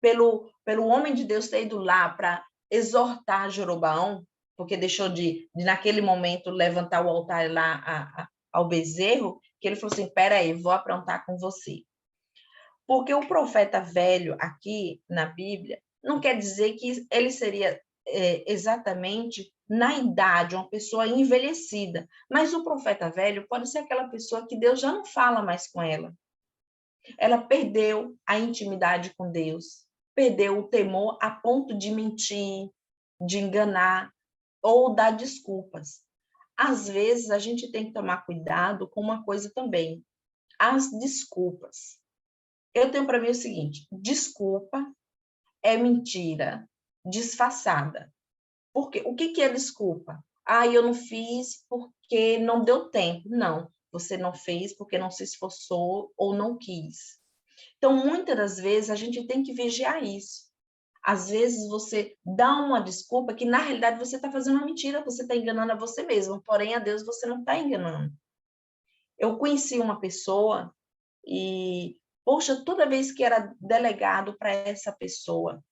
pelo homem de Deus ter ido lá para exortar Jeroboão, porque deixou de, naquele momento, levantar o altar lá ao bezerro, que ele falou assim, peraí, vou aprontar com você. Porque o profeta velho aqui na Bíblia não quer dizer que ele seria exatamente na idade, uma pessoa envelhecida. Mas o profeta velho pode ser aquela pessoa que Deus já não fala mais com ela. Ela perdeu a intimidade com Deus, perdeu o temor a ponto de mentir, de enganar ou dar desculpas. Às vezes, a gente tem que tomar cuidado com uma coisa também, as desculpas. Eu tenho para mim o seguinte, desculpa é mentira disfarçada. Porque o que é desculpa? Eu não fiz porque não deu tempo. Não, você não fez porque não se esforçou ou não quis. Então, muitas das vezes, a gente tem que vigiar isso. Às vezes, você dá uma desculpa que, na realidade, você está fazendo uma mentira, você está enganando a você mesmo, porém, a Deus você não está enganando. Eu conheci uma pessoa e, poxa, toda vez que era delegado para essa pessoa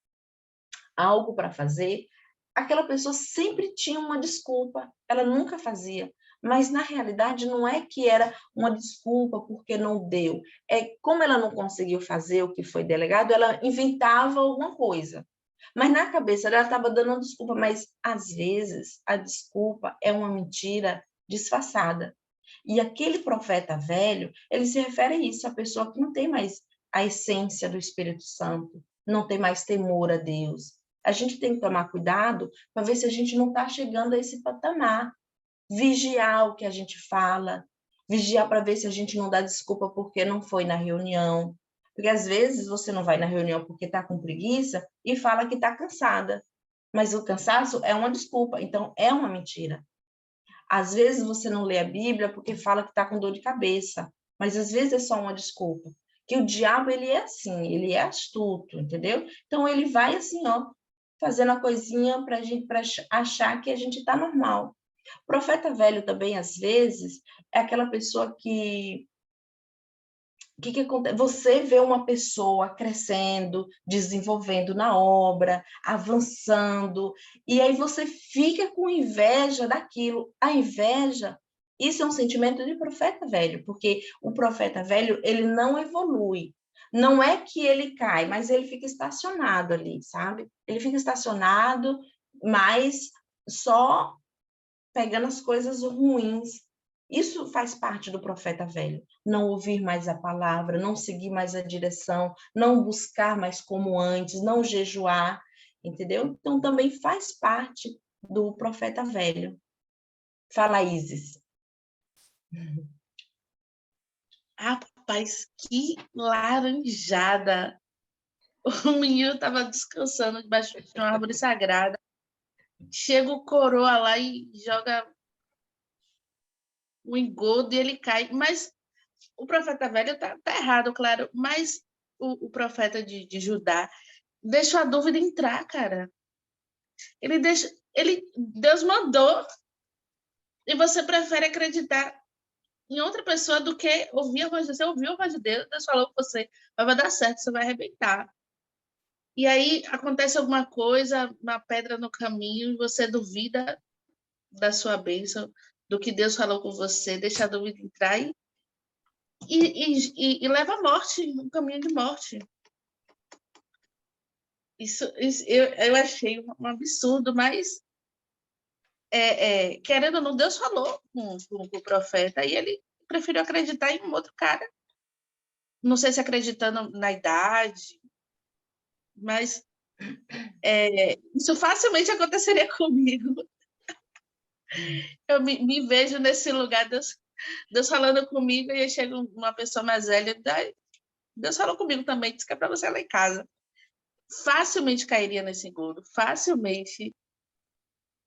algo para fazer, aquela pessoa sempre tinha uma desculpa, ela nunca fazia. Mas, na realidade, não é que era uma desculpa porque não deu. É como ela não conseguiu fazer o que foi delegado, ela inventava alguma coisa. Mas na cabeça dela estava dando uma desculpa, mas às vezes a desculpa é uma mentira disfarçada. E aquele profeta velho, ele se refere a isso, a pessoa que não tem mais a essência do Espírito Santo, não tem mais temor a Deus. A gente tem que tomar cuidado para ver se a gente não está chegando a esse patamar. Vigiar o que a gente fala, vigiar para ver se a gente não dá desculpa porque não foi na reunião. Porque às vezes você não vai na reunião porque está com preguiça e fala que está cansada. Mas o cansaço é uma desculpa, então é uma mentira. Às vezes você não lê a Bíblia porque fala que está com dor de cabeça, mas às vezes é só uma desculpa. Que o diabo, ele é assim, ele é astuto, entendeu? Então ele vai assim, ó, fazendo a coisinha para achar que a gente está normal. O profeta velho também, às vezes, é aquela pessoa que que acontece? Você vê uma pessoa crescendo, desenvolvendo na obra, avançando, e aí você fica com inveja daquilo. A inveja, isso é um sentimento de profeta velho, porque o profeta velho, ele não evolui. Não é que ele cai, mas ele fica estacionado ali, sabe? Ele fica estacionado, mas só pegando as coisas ruins. Isso faz parte do profeta velho. Não ouvir mais a palavra, não seguir mais a direção, não buscar mais como antes, não jejuar, entendeu? Então também faz parte do profeta velho. Fala, Isis. Rapaz, que laranjada! O menino estava descansando debaixo de uma árvore sagrada. Chega o coroa lá e joga um engodo e ele cai. Mas o profeta velho está errado, claro. Mas o profeta de Judá deixa a dúvida entrar, cara. Deus mandou e você prefere acreditar em outra pessoa do que ouvir a voz de Deus. Você ouviu a voz de Deus, Deus falou com você, vai dar certo, você vai arrebentar. E aí acontece alguma coisa, uma pedra no caminho, e você duvida da sua bênção, do que Deus falou com você, deixa a dúvida entrar e leva à morte, um caminho de morte. Isso eu achei um absurdo, mas querendo ou não, Deus falou com o profeta e ele preferiu acreditar em um outro cara. Não sei se acreditando na idade, mas isso facilmente aconteceria comigo. Eu me vejo nesse lugar, Deus falando comigo, e aí chega uma pessoa mais velha, Deus falou comigo também, disse que é para você lá em casa. Facilmente cairia nesse engodo, facilmente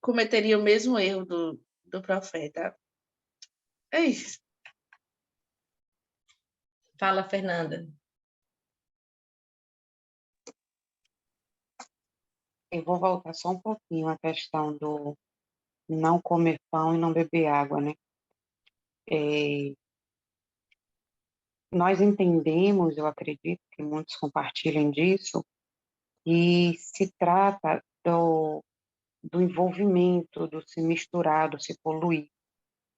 cometeria o mesmo erro do profeta. É isso. Fala, Fernanda. Eu vou voltar só um pouquinho à questão do não comer pão e não beber água, né? Nós entendemos, eu acredito que muitos compartilhem disso, que se trata do envolvimento, do se misturar, do se poluir,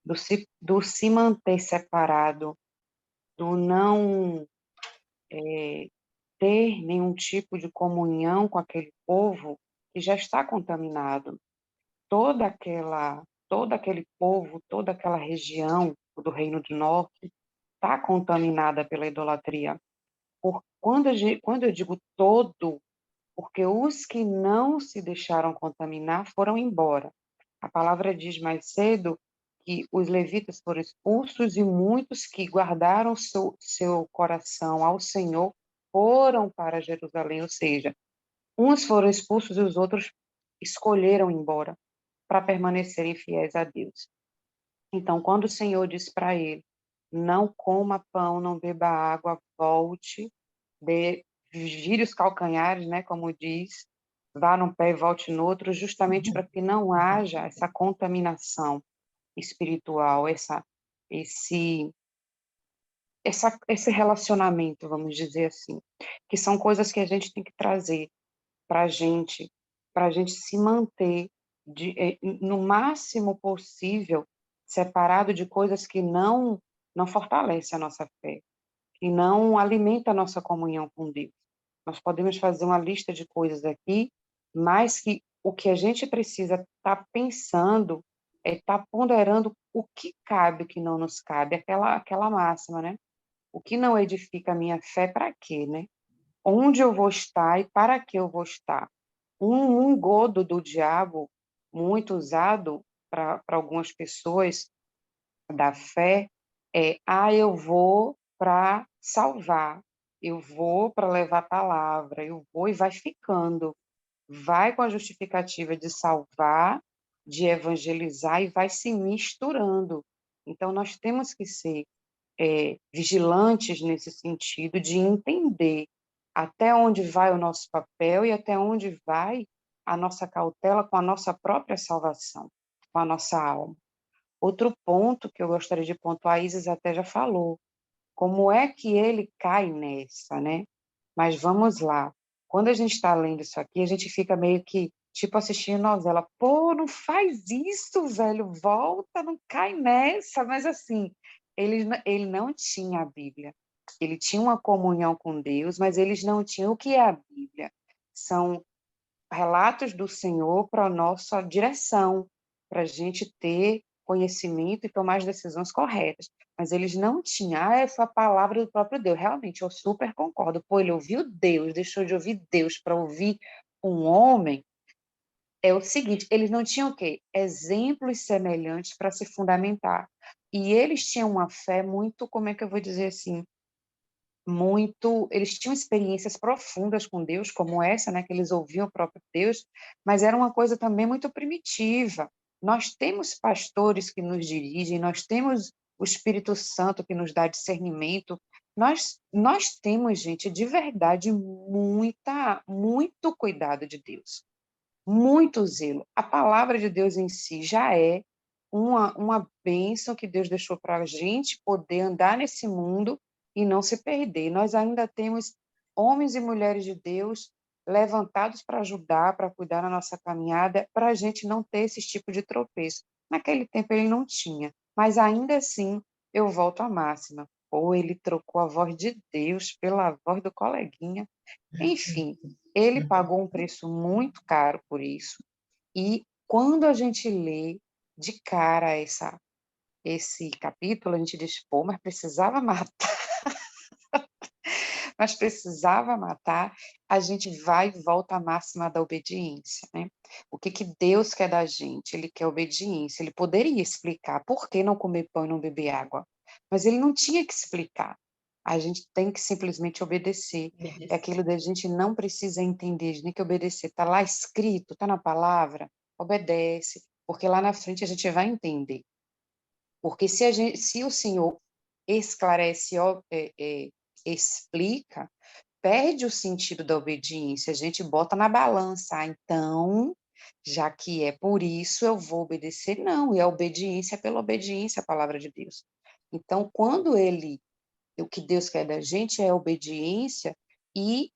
do se manter separado, do não ter nenhum tipo de comunhão com aquele povo que já está contaminado. Todo aquele povo, toda aquela região do Reino do Norte está contaminada pela idolatria. Quando eu digo todo, porque os que não se deixaram contaminar foram embora. A palavra diz mais cedo que os levitas foram expulsos e muitos que guardaram seu coração ao Senhor foram para Jerusalém, ou seja, uns foram expulsos e os outros escolheram ir embora para permanecerem fiéis a Deus. Então, quando o Senhor diz para ele, não coma pão, não beba água, volte, gire os calcanhares, né, como diz, vá num pé e volte no outro, justamente para que não haja essa contaminação espiritual, esse relacionamento, vamos dizer assim, que são coisas que a gente tem que trazer para a gente se manter no máximo possível separado de coisas que não fortalecem a nossa fé, que não alimentam a nossa comunhão com Deus. Nós podemos fazer uma lista de coisas aqui mas que o que a gente precisa estar pensando é estar ponderando o que cabe, o que não nos cabe, aquela máxima, né? O que não edifica a minha fé, para quê, né? Onde eu vou estar e para que eu vou estar? Um engodo do diabo, muito usado para algumas pessoas da fé, eu vou para salvar, eu vou para levar a palavra, eu vou e vai ficando. Vai com a justificativa de salvar, de evangelizar e vai se misturando. Então, nós temos que ser vigilantes nesse sentido de entender até onde vai o nosso papel e até onde vai a nossa cautela com a nossa própria salvação, com a nossa alma. Outro ponto que eu gostaria de pontuar, a Isis até já falou, como é que ele cai nessa, né? Mas vamos lá. Quando a gente está lendo isso aqui, a gente fica meio que, tipo, assistindo novela. Pô, não faz isso, velho, volta, não cai nessa. Mas assim, ele não tinha a Bíblia. Ele tinha uma comunhão com Deus, mas eles não tinham o que é a Bíblia. São relatos do Senhor para a nossa direção, para a gente ter conhecimento e tomar as decisões corretas. Mas eles não tinham, essa palavra do próprio Deus. Realmente, eu super concordo. Pô, ele ouviu Deus, deixou de ouvir Deus para ouvir um homem. É o seguinte, eles não tinham o quê? Exemplos semelhantes para se fundamentar. E eles tinham uma fé muito, como é que eu vou dizer assim, eles tinham experiências profundas com Deus, como essa, né, que eles ouviam o próprio Deus, mas era uma coisa também muito primitiva. Nós temos pastores que nos dirigem, nós temos o Espírito Santo que nos dá discernimento, nós temos, gente, de verdade, muito cuidado de Deus, muito zelo. A palavra de Deus em si já é uma bênção que Deus deixou para a gente poder andar nesse mundo e não se perder. Nós ainda temos homens e mulheres de Deus levantados para ajudar, para cuidar da nossa caminhada, para a gente não ter esse tipo de tropeço. Naquele tempo ele não tinha, mas ainda assim eu volto à máxima. Ou ele trocou a voz de Deus pela voz do coleguinha. Enfim, ele pagou um preço muito caro por isso. E quando a gente lê de cara esse capítulo, a gente diz, pô, mas precisava matar, a gente vai e volta à máxima da obediência, né? O que Deus quer da gente? Ele quer obediência. Ele poderia explicar por que não comer pão e não beber água, mas ele não tinha que explicar. A gente tem que simplesmente obedecer. É aquilo da gente não precisa entender, a gente tem que obedecer. Está lá escrito, está na palavra, obedece, porque lá na frente a gente vai entender. Porque se o Senhor esclarece, explica, perde o sentido da obediência, a gente bota na balança, então, já que é por isso, eu vou obedecer. Não, e a obediência é pela obediência à palavra de Deus. Então, o que Deus quer da gente é obediência, e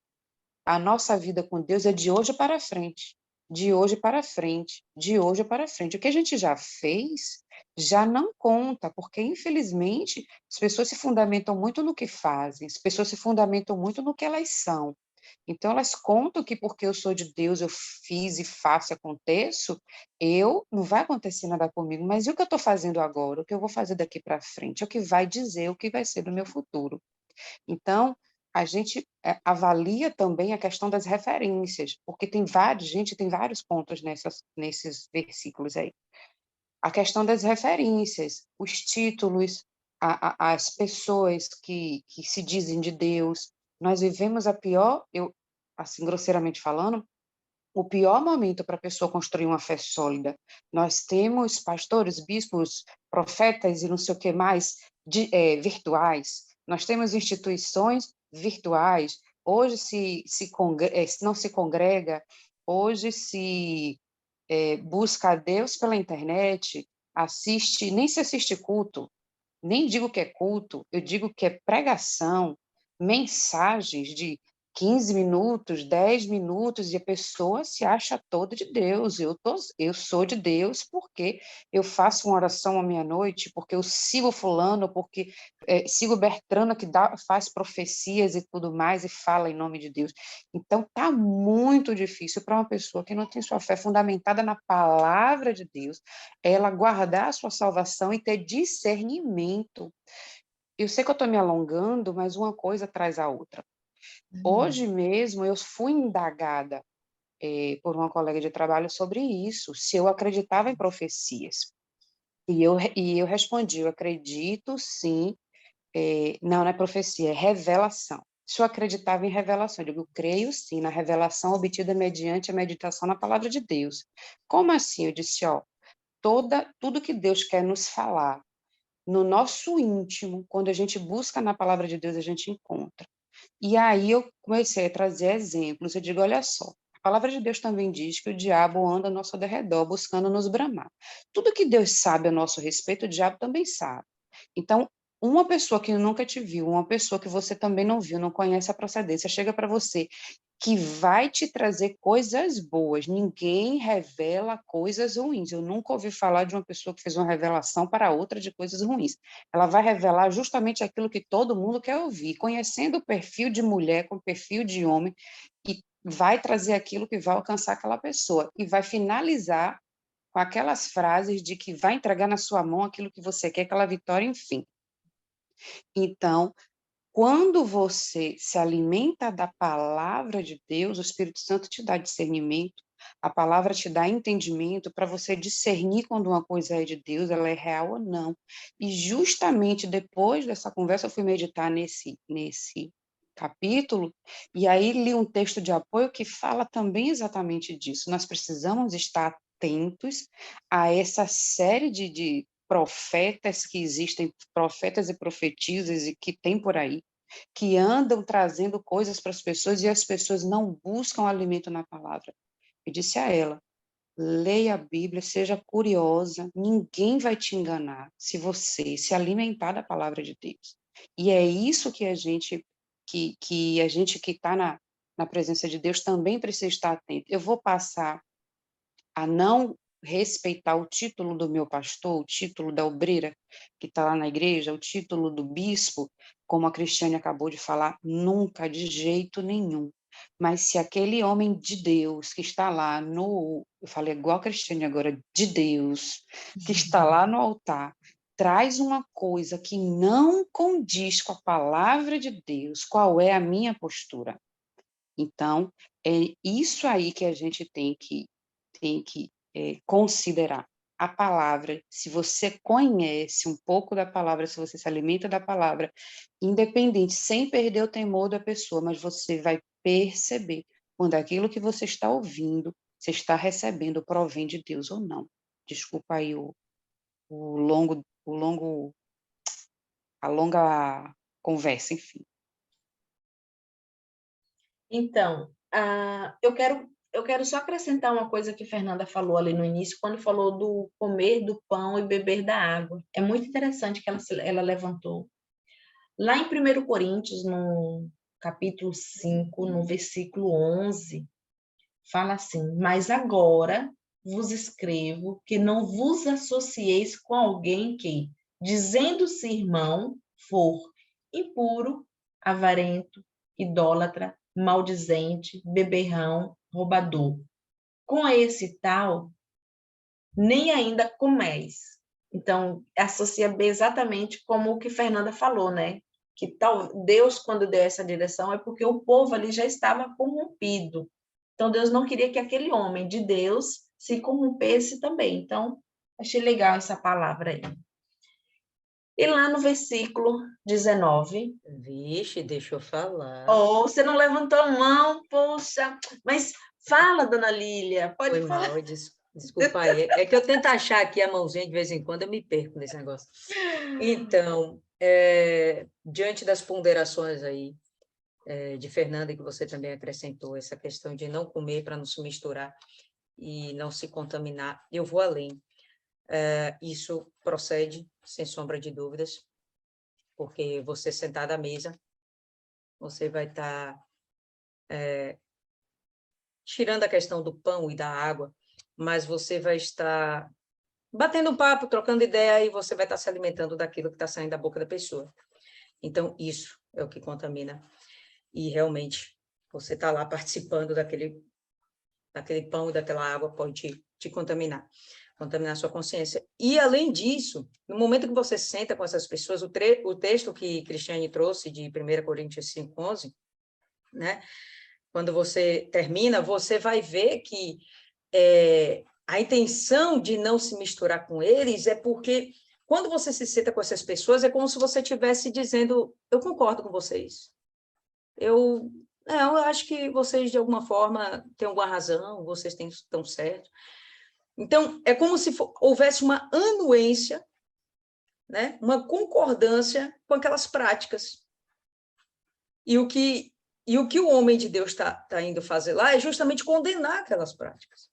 a nossa vida com Deus é de hoje para frente, de hoje para frente, de hoje para frente. O que a gente já fez já não conta, porque, infelizmente, as pessoas se fundamentam muito no que fazem, as pessoas se fundamentam muito no que elas são. Então, elas contam que porque eu sou de Deus, eu fiz e faço e aconteço, não vai acontecer nada comigo, mas e o que eu estou fazendo agora? O que eu vou fazer daqui para frente? É o que vai dizer o que vai ser do meu futuro. Então, a gente avalia também a questão das referências, porque tem vários pontos nesses versículos aí. A questão das referências, os títulos, as pessoas que se dizem de Deus. Nós vivemos assim, grosseiramente falando, o pior momento para a pessoa construir uma fé sólida. Nós temos pastores, bispos, profetas e não sei o que mais, virtuais. Nós temos instituições virtuais. Hoje se não se congrega, hoje se busca a Deus pela internet, nem se assiste culto, nem digo que é culto, eu digo que é pregação, mensagens de 15 minutos, 10 minutos, e a pessoa se acha toda de Deus. Eu sou de Deus porque eu faço uma oração à meia-noite, porque eu sigo fulano, porque sigo Bertrana, que faz profecias e tudo mais, e fala em nome de Deus. Então, está muito difícil para uma pessoa que não tem sua fé fundamentada na palavra de Deus, ela guardar a sua salvação e ter discernimento. Eu sei que eu estou me alongando, mas uma coisa traz a outra. Hoje mesmo eu fui indagada por uma colega de trabalho sobre isso, se eu acreditava em profecias. E eu respondi, eu acredito sim, não é profecia, é revelação. Se eu acreditava em revelação, eu digo, eu creio sim na revelação obtida mediante a meditação na palavra de Deus. Como assim? Eu disse, tudo que Deus quer nos falar, no nosso íntimo, quando a gente busca na palavra de Deus, a gente encontra. E aí eu comecei a trazer exemplos. Eu digo, olha só, a palavra de Deus também diz que o diabo anda ao nosso derredor, buscando nos bramar. Tudo que Deus sabe a nosso respeito, o diabo também sabe. Então, uma pessoa que nunca te viu, uma pessoa que você também não viu, não conhece a procedência, chega para você que vai te trazer coisas boas. Ninguém revela coisas ruins. Eu nunca ouvi falar de uma pessoa que fez uma revelação para outra de coisas ruins. Ela vai revelar justamente aquilo que todo mundo quer ouvir, conhecendo o perfil de mulher com o perfil de homem, e vai trazer aquilo que vai alcançar aquela pessoa. E vai finalizar com aquelas frases de que vai entregar na sua mão aquilo que você quer, aquela vitória, enfim. Então, quando você se alimenta da palavra de Deus, o Espírito Santo te dá discernimento, a palavra te dá entendimento para você discernir quando uma coisa é de Deus, ela é real ou não. E justamente depois dessa conversa, eu fui meditar nesse capítulo, e aí li um texto de apoio que fala também exatamente disso. Nós precisamos estar atentos a essa série de profetas que existem, profetas e profetisas e que tem por aí, que andam trazendo coisas para as pessoas e as pessoas não buscam alimento na palavra. Eu disse a ela, leia a Bíblia, seja curiosa, ninguém vai te enganar se você se alimentar da palavra de Deus. E é isso que a gente que está na presença de Deus também precisa estar atento. Eu vou passar a não respeitar o título do meu pastor, o título da obreira que está lá na igreja, o título do bispo, como a Cristiane acabou de falar, nunca, de jeito nenhum. Mas se aquele homem de Deus que está lá eu falei igual a Cristiane agora, de Deus, que está lá no altar, traz uma coisa que não condiz com a palavra de Deus, qual é a minha postura? Então, é isso aí que a gente tem que considerar. A palavra, se você conhece um pouco da palavra, se você se alimenta da palavra, independente, sem perder o temor da pessoa, mas você vai perceber quando aquilo que você está ouvindo, você está recebendo, provém de Deus ou não. Desculpa aí a longa conversa, enfim. Então, eu quero só acrescentar uma coisa que a Fernanda falou ali no início, quando falou do comer do pão e beber da água. É muito interessante que ela levantou. Lá em 1 Coríntios, no capítulo 5, no versículo 11, fala assim, mas agora vos escrevo que não vos associeis com alguém que, dizendo-se irmão, for impuro, avarento, idólatra, maldizente, beberrão, roubador. Com esse tal, nem ainda comeis. Então, associa exatamente como o que Fernanda falou, né? Que tal, Deus, quando deu essa direção, é porque o povo ali já estava corrompido. Então, Deus não queria que aquele homem de Deus se corrompesse também. Então, achei legal essa palavra aí. E lá no versículo 19. Vixe, deixa eu falar. Oh, você não levantou a mão, poxa. Mas fala, dona Lília, pode Foi falar. mal, desculpa aí. É que eu tento achar aqui a mãozinha de vez em quando, eu me perco nesse negócio. Então, diante das ponderações aí de Fernanda, que você também acrescentou, essa questão de não comer para não se misturar e não se contaminar, eu vou além. Isso procede, sem sombra de dúvidas, porque você sentado à mesa, você vai estar tirando a questão do pão e da água, mas você vai estar batendo um papo, trocando ideia, e você vai estar se alimentando daquilo que está saindo da boca da pessoa. Então, isso é o que contamina. E, realmente, você está lá participando daquele pão e daquela água, pode te contaminar sua consciência. E, além disso, no momento que você senta com essas pessoas, o texto que Cristiane trouxe de 1 Coríntios 5:11, né? Quando você termina, você vai ver que a intenção de não se misturar com eles é porque, quando você se senta com essas pessoas, é como se você estivesse dizendo: eu concordo com vocês. Eu acho que vocês, de alguma forma, têm alguma razão, vocês estão certos. Então, é como se houvesse uma anuência, né? Uma concordância com aquelas práticas. E o que o homem de Deus está indo fazer lá é justamente condenar aquelas práticas.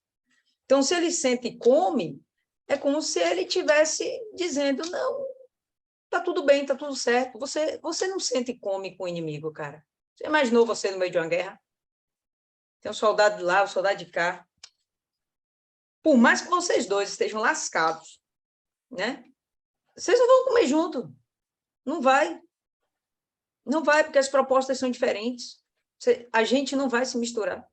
Então, se ele sente e come, é como se ele estivesse dizendo: não, está tudo bem, está tudo certo. Você não sente e come com o inimigo, cara. Você imaginou você no meio de uma guerra? Tem um soldado de lá, um soldado de cá. Por mais que vocês dois estejam lascados, né? Vocês não vão comer junto. Não vai. Não vai, porque as propostas são diferentes. A gente não vai se misturar.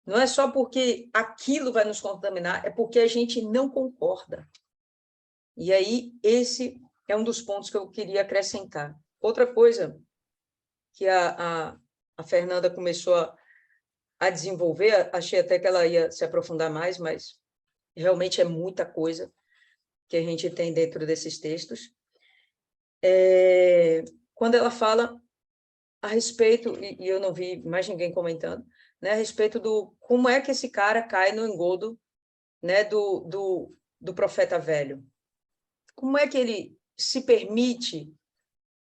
Não é só porque aquilo vai nos contaminar, é porque a gente não concorda. E aí, esse é um dos pontos que eu queria acrescentar. Outra coisa que a Fernanda começou a desenvolver, achei até que ela ia se aprofundar mais, mas realmente é muita coisa que a gente tem dentro desses textos. Quando ela fala a respeito, e eu não vi mais ninguém comentando, né, a respeito do como é que esse cara cai no engodo, né, do profeta velho. Como é que ele se permite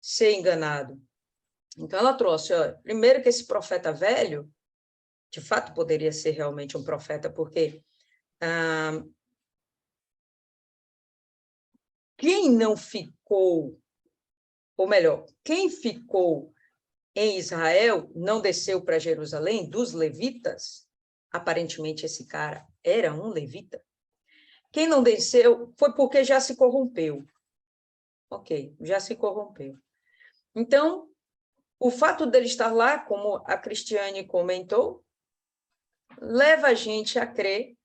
ser enganado? Então, ela trouxe, primeiro, que esse profeta velho, de fato, poderia ser realmente um profeta, porque quem não ficou, ou melhor, quem ficou em Israel, não desceu para Jerusalém, dos levitas, aparentemente esse cara era um levita. Quem não desceu foi porque já se corrompeu. Ok, já se corrompeu. Então, o fato dele estar lá, como a Cristiane comentou, leva a gente a crer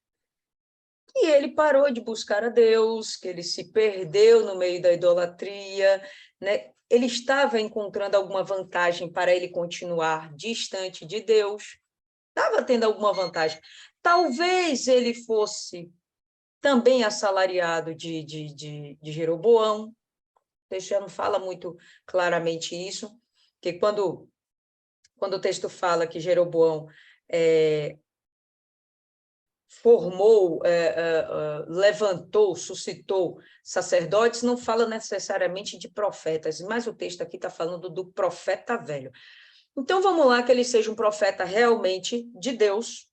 que ele parou de buscar a Deus, que ele se perdeu no meio da idolatria, né? Ele estava encontrando alguma vantagem para ele continuar distante de Deus, estava tendo alguma vantagem. Talvez ele fosse também assalariado de Jeroboão. O texto já não fala muito claramente isso, que quando o texto fala que Jeroboão formou, levantou, suscitou sacerdotes, não fala necessariamente de profetas, mas o texto aqui está falando do profeta velho. Então, vamos lá que ele seja um profeta realmente de Deus,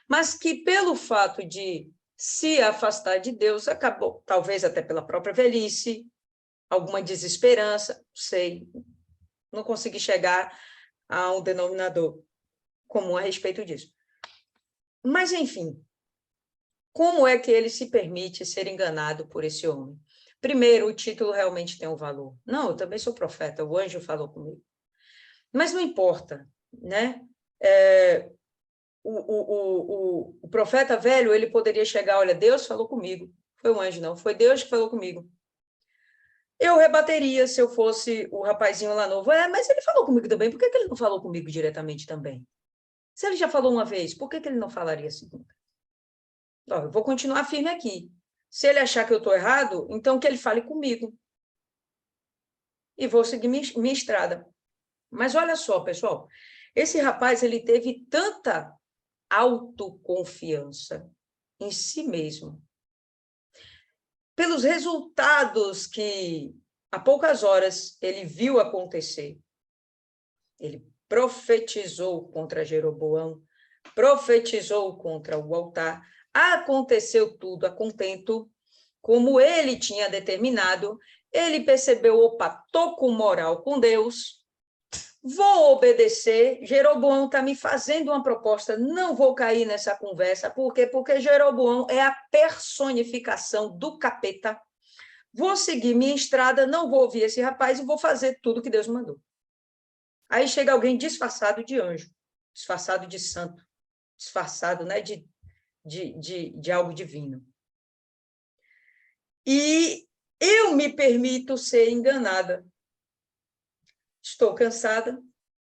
mas que, pelo fato de se afastar de Deus, acabou, talvez até pela própria velhice, alguma desesperança, sei, não consegui chegar a um denominador comum a respeito disso. Mas, enfim, como é que ele se permite ser enganado por esse homem? Primeiro, o título realmente tem um valor. Não, eu também sou profeta, o anjo falou comigo. Mas não importa, né? O profeta velho, ele poderia chegar: olha, Deus falou comigo. Foi o anjo, não, foi Deus que falou comigo. Eu rebateria se eu fosse o rapazinho lá novo. Mas ele falou comigo também, por que ele não falou comigo diretamente também? Se ele já falou uma vez, por que ele não falaria a segunda? Eu vou continuar firme aqui. Se ele achar que eu estou errado, então que ele fale comigo. E vou seguir minha estrada. Mas olha só, pessoal, esse rapaz, ele teve tanta autoconfiança em si mesmo, pelos resultados que, há poucas horas, ele viu acontecer. Ele profetizou contra Jeroboão, profetizou contra o altar, aconteceu tudo a contento, como ele tinha determinado. Ele percebeu: opa, estou com moral com Deus, vou obedecer, Jeroboão está me fazendo uma proposta, não vou cair nessa conversa, por quê? Porque Jeroboão é a personificação do capeta. Vou seguir minha estrada, não vou ouvir esse rapaz e vou fazer tudo que Deus mandou. Aí chega alguém disfarçado de anjo, disfarçado de santo, disfarçado, né, de algo divino. E eu me permito ser enganada. Estou cansada,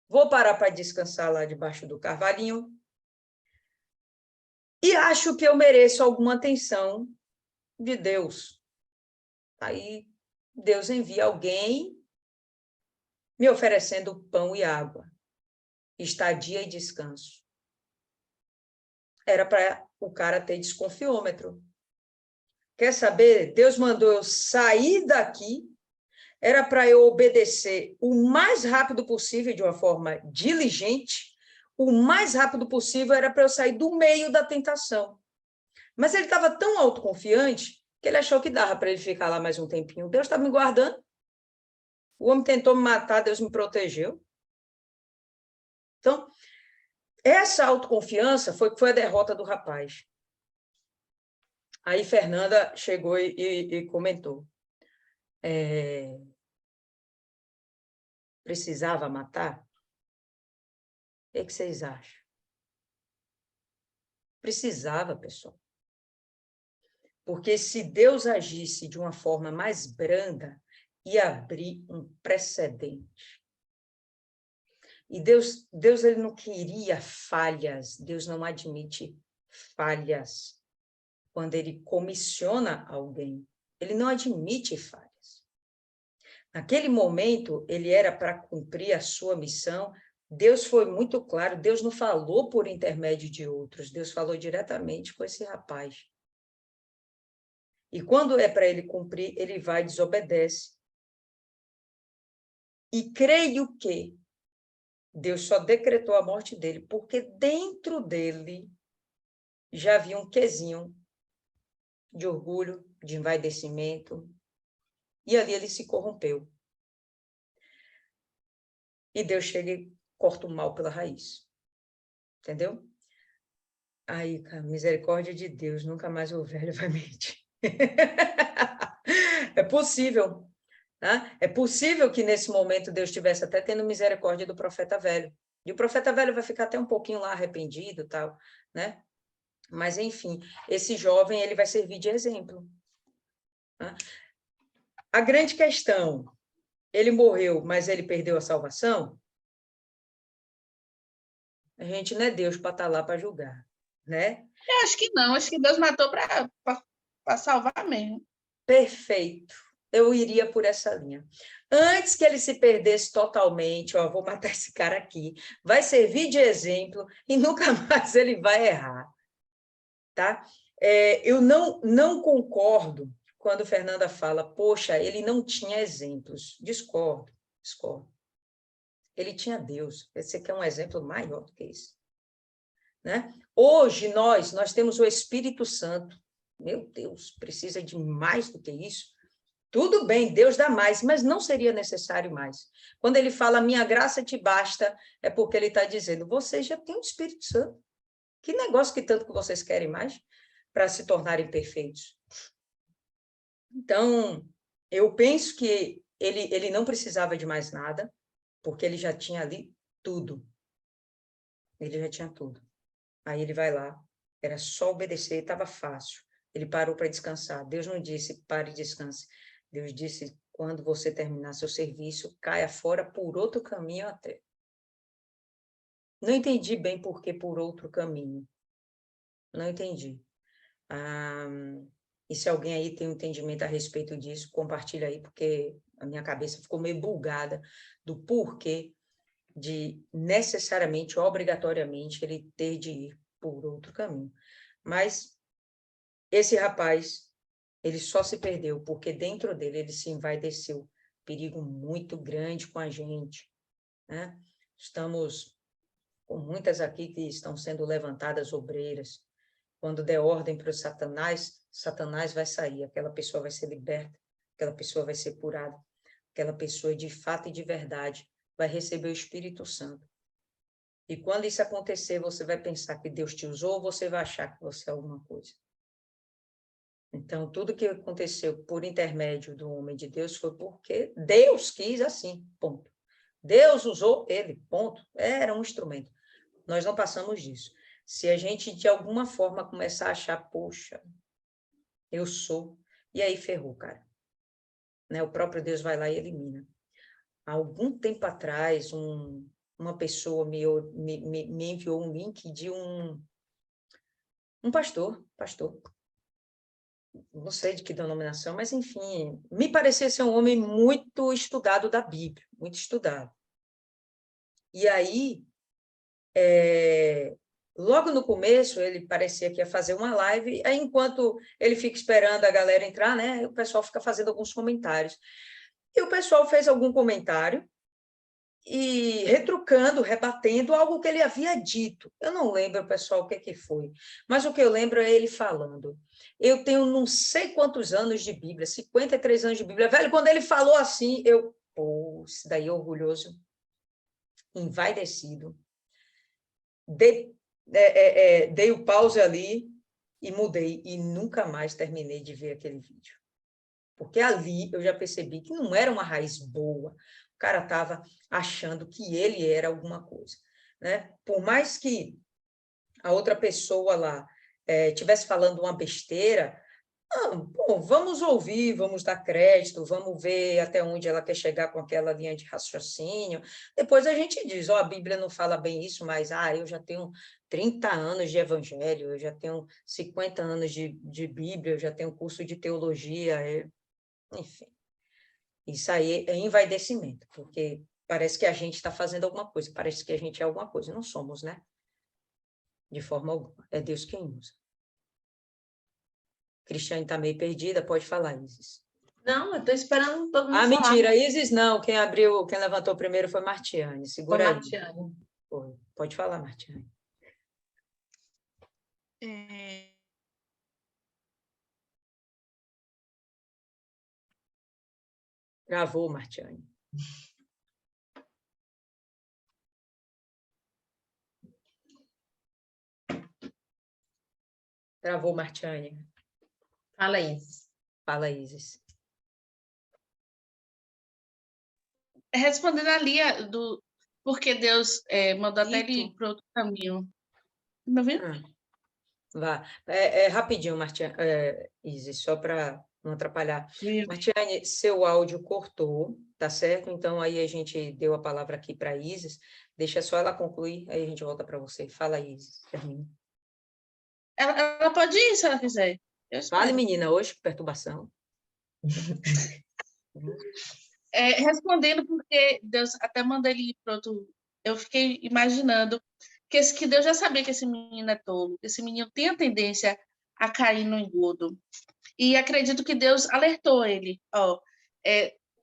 vou parar para descansar lá debaixo do carvalhinho e acho que eu mereço alguma atenção de Deus. Aí Deus envia alguém me oferecendo pão e água, estadia e descanso. Era para o cara ter desconfiômetro. Quer saber? Deus mandou eu sair daqui, era para eu obedecer o mais rápido possível, de uma forma diligente, o mais rápido possível era para eu sair do meio da tentação. Mas ele estava tão autoconfiante que ele achou que dava para ele ficar lá mais um tempinho. Deus estava me guardando. O homem tentou me matar, Deus me protegeu. Então, essa autoconfiança foi a derrota do rapaz. Aí Fernanda chegou e comentou. Precisava matar? O que vocês acham? Precisava, pessoal. Porque se Deus agisse de uma forma mais branda, ia abrir um precedente. E Deus ele não queria falhas, Deus não admite falhas. Quando ele comissiona alguém, ele não admite falhas. Naquele momento, ele era para cumprir a sua missão. Deus foi muito claro, Deus não falou por intermédio de outros, Deus falou diretamente com esse rapaz. E quando é para ele cumprir, ele vai e desobedece. E creio que Deus só decretou a morte dele, porque dentro dele já havia um quezinho de orgulho, de envaidecimento, e ali ele se corrompeu. E Deus chega e corta o mal pela raiz. Entendeu? Aí, cara, misericórdia de Deus, nunca mais o velho vai mentir. É possível, tá? É possível que nesse momento Deus estivesse até tendo misericórdia do profeta velho. E o profeta velho vai ficar até um pouquinho lá arrependido e tal, né? Mas, enfim, esse jovem, ele vai servir de exemplo. Tá? A grande questão, ele morreu, mas ele perdeu a salvação? A gente não é Deus para estar lá para julgar, né? Eu acho que não, acho que Deus matou para salvar mesmo. Perfeito. Eu iria por essa linha. Antes que ele se perdesse totalmente, ó, vou matar esse cara aqui, vai servir de exemplo e nunca mais ele vai errar. Tá? Eu não concordo quando Fernanda fala, poxa, ele não tinha exemplos. Discordo. Ele tinha Deus. Esse aqui é um exemplo maior do que isso. Né? Hoje, nós temos o Espírito Santo. Meu Deus, precisa de mais do que isso? Tudo bem, Deus dá mais, mas não seria necessário mais. Quando ele fala, minha graça te basta, é porque ele está dizendo, vocês já têm o Espírito Santo. Que negócio que tanto que vocês querem mais para se tornarem perfeitos? Então, eu penso que ele não precisava de mais nada, porque ele já tinha ali tudo. Ele já tinha tudo. Aí ele vai lá, era só obedecer, estava fácil. Ele parou para descansar. Deus não disse, pare e descanse. Deus disse, quando você terminar seu serviço, caia fora por outro caminho até. Não entendi bem por que por outro caminho. Não entendi. E se alguém aí tem um entendimento a respeito disso, compartilha aí, porque a minha cabeça ficou meio bugada do porquê de necessariamente, obrigatoriamente, ele ter de ir por outro caminho. Mas esse rapaz, ele só se perdeu porque dentro dele ele se envaideceu. Perigo muito grande com a gente, né? Estamos com muitas aqui que estão sendo levantadas obreiras. Quando der ordem para o Satanás, Satanás vai sair, aquela pessoa vai ser liberta, aquela pessoa vai ser curada, aquela pessoa de fato e de verdade vai receber o Espírito Santo. E quando isso acontecer, você vai pensar que Deus te usou ou você vai achar que você é alguma coisa. Então, tudo que aconteceu por intermédio do homem de Deus foi porque Deus quis assim, ponto. Deus usou ele, ponto. Era um instrumento. Nós não passamos disso. Se a gente, de alguma forma, começar a achar, poxa, eu sou, e aí ferrou, cara. Né? O próprio Deus vai lá e elimina. Há algum tempo atrás, uma pessoa me enviou um link de um pastor, não sei de que denominação, mas enfim, me parecia ser um homem muito estudado da Bíblia, muito estudado. E aí, logo no começo, ele parecia que ia fazer uma live, aí enquanto ele fica esperando a galera entrar, né, o pessoal fica fazendo alguns comentários. E o pessoal fez algum comentário, e retrucando, rebatendo algo que ele havia dito. Eu não lembro, pessoal, o que foi, mas o que eu lembro é ele falando. Eu tenho não sei quantos anos de Bíblia, 53 anos de Bíblia. Velho, quando ele falou assim, isso daí é orgulhoso, envaidecido. Dei o pause ali e mudei, e nunca mais terminei de ver aquele vídeo. Porque ali eu já percebi que não era uma raiz boa. O cara estava achando que ele era alguma coisa, né? Por mais que a outra pessoa lá estivesse falando uma besteira, bom, vamos ouvir, vamos dar crédito, vamos ver até onde ela quer chegar com aquela linha de raciocínio. Depois a gente diz, a Bíblia não fala bem isso, mas eu já tenho 30 anos de evangelho, eu já tenho 50 anos de Bíblia, eu já tenho curso de teologia, enfim. Isso aí é envaidecimento, porque parece que a gente está fazendo alguma coisa, parece que a gente é alguma coisa. Não somos, né? De forma alguma. É Deus quem usa. Cristiane está meio perdida, pode falar, Isis. Não, eu estou esperando todo mundo falar. Mentira, Isis não. Quem levantou primeiro foi Martiane. Segura foi aí. Martiane. Pode falar, Martiane. Gravou, Martiane. Travou, Martiane. Fala, Isis. Fala, Isis. Respondendo ali do porque Deus mandou até ele ir para outro caminho. Me ouvindo? Vá. Rapidinho, Martiane, Isis, só para não atrapalhar. Martiane, seu áudio cortou, tá certo? Então, aí a gente deu a palavra aqui para a Isis. Deixa só ela concluir, aí a gente volta para você. Fala, Isis, termina. Ela pode ir, se ela quiser. Fale, menina, hoje, perturbação. Respondendo porque Deus até manda ele ir para outro... Eu fiquei imaginando que Deus já sabia que esse menino é tolo, que esse menino tem a tendência a cair no engodo. E acredito que Deus alertou ele.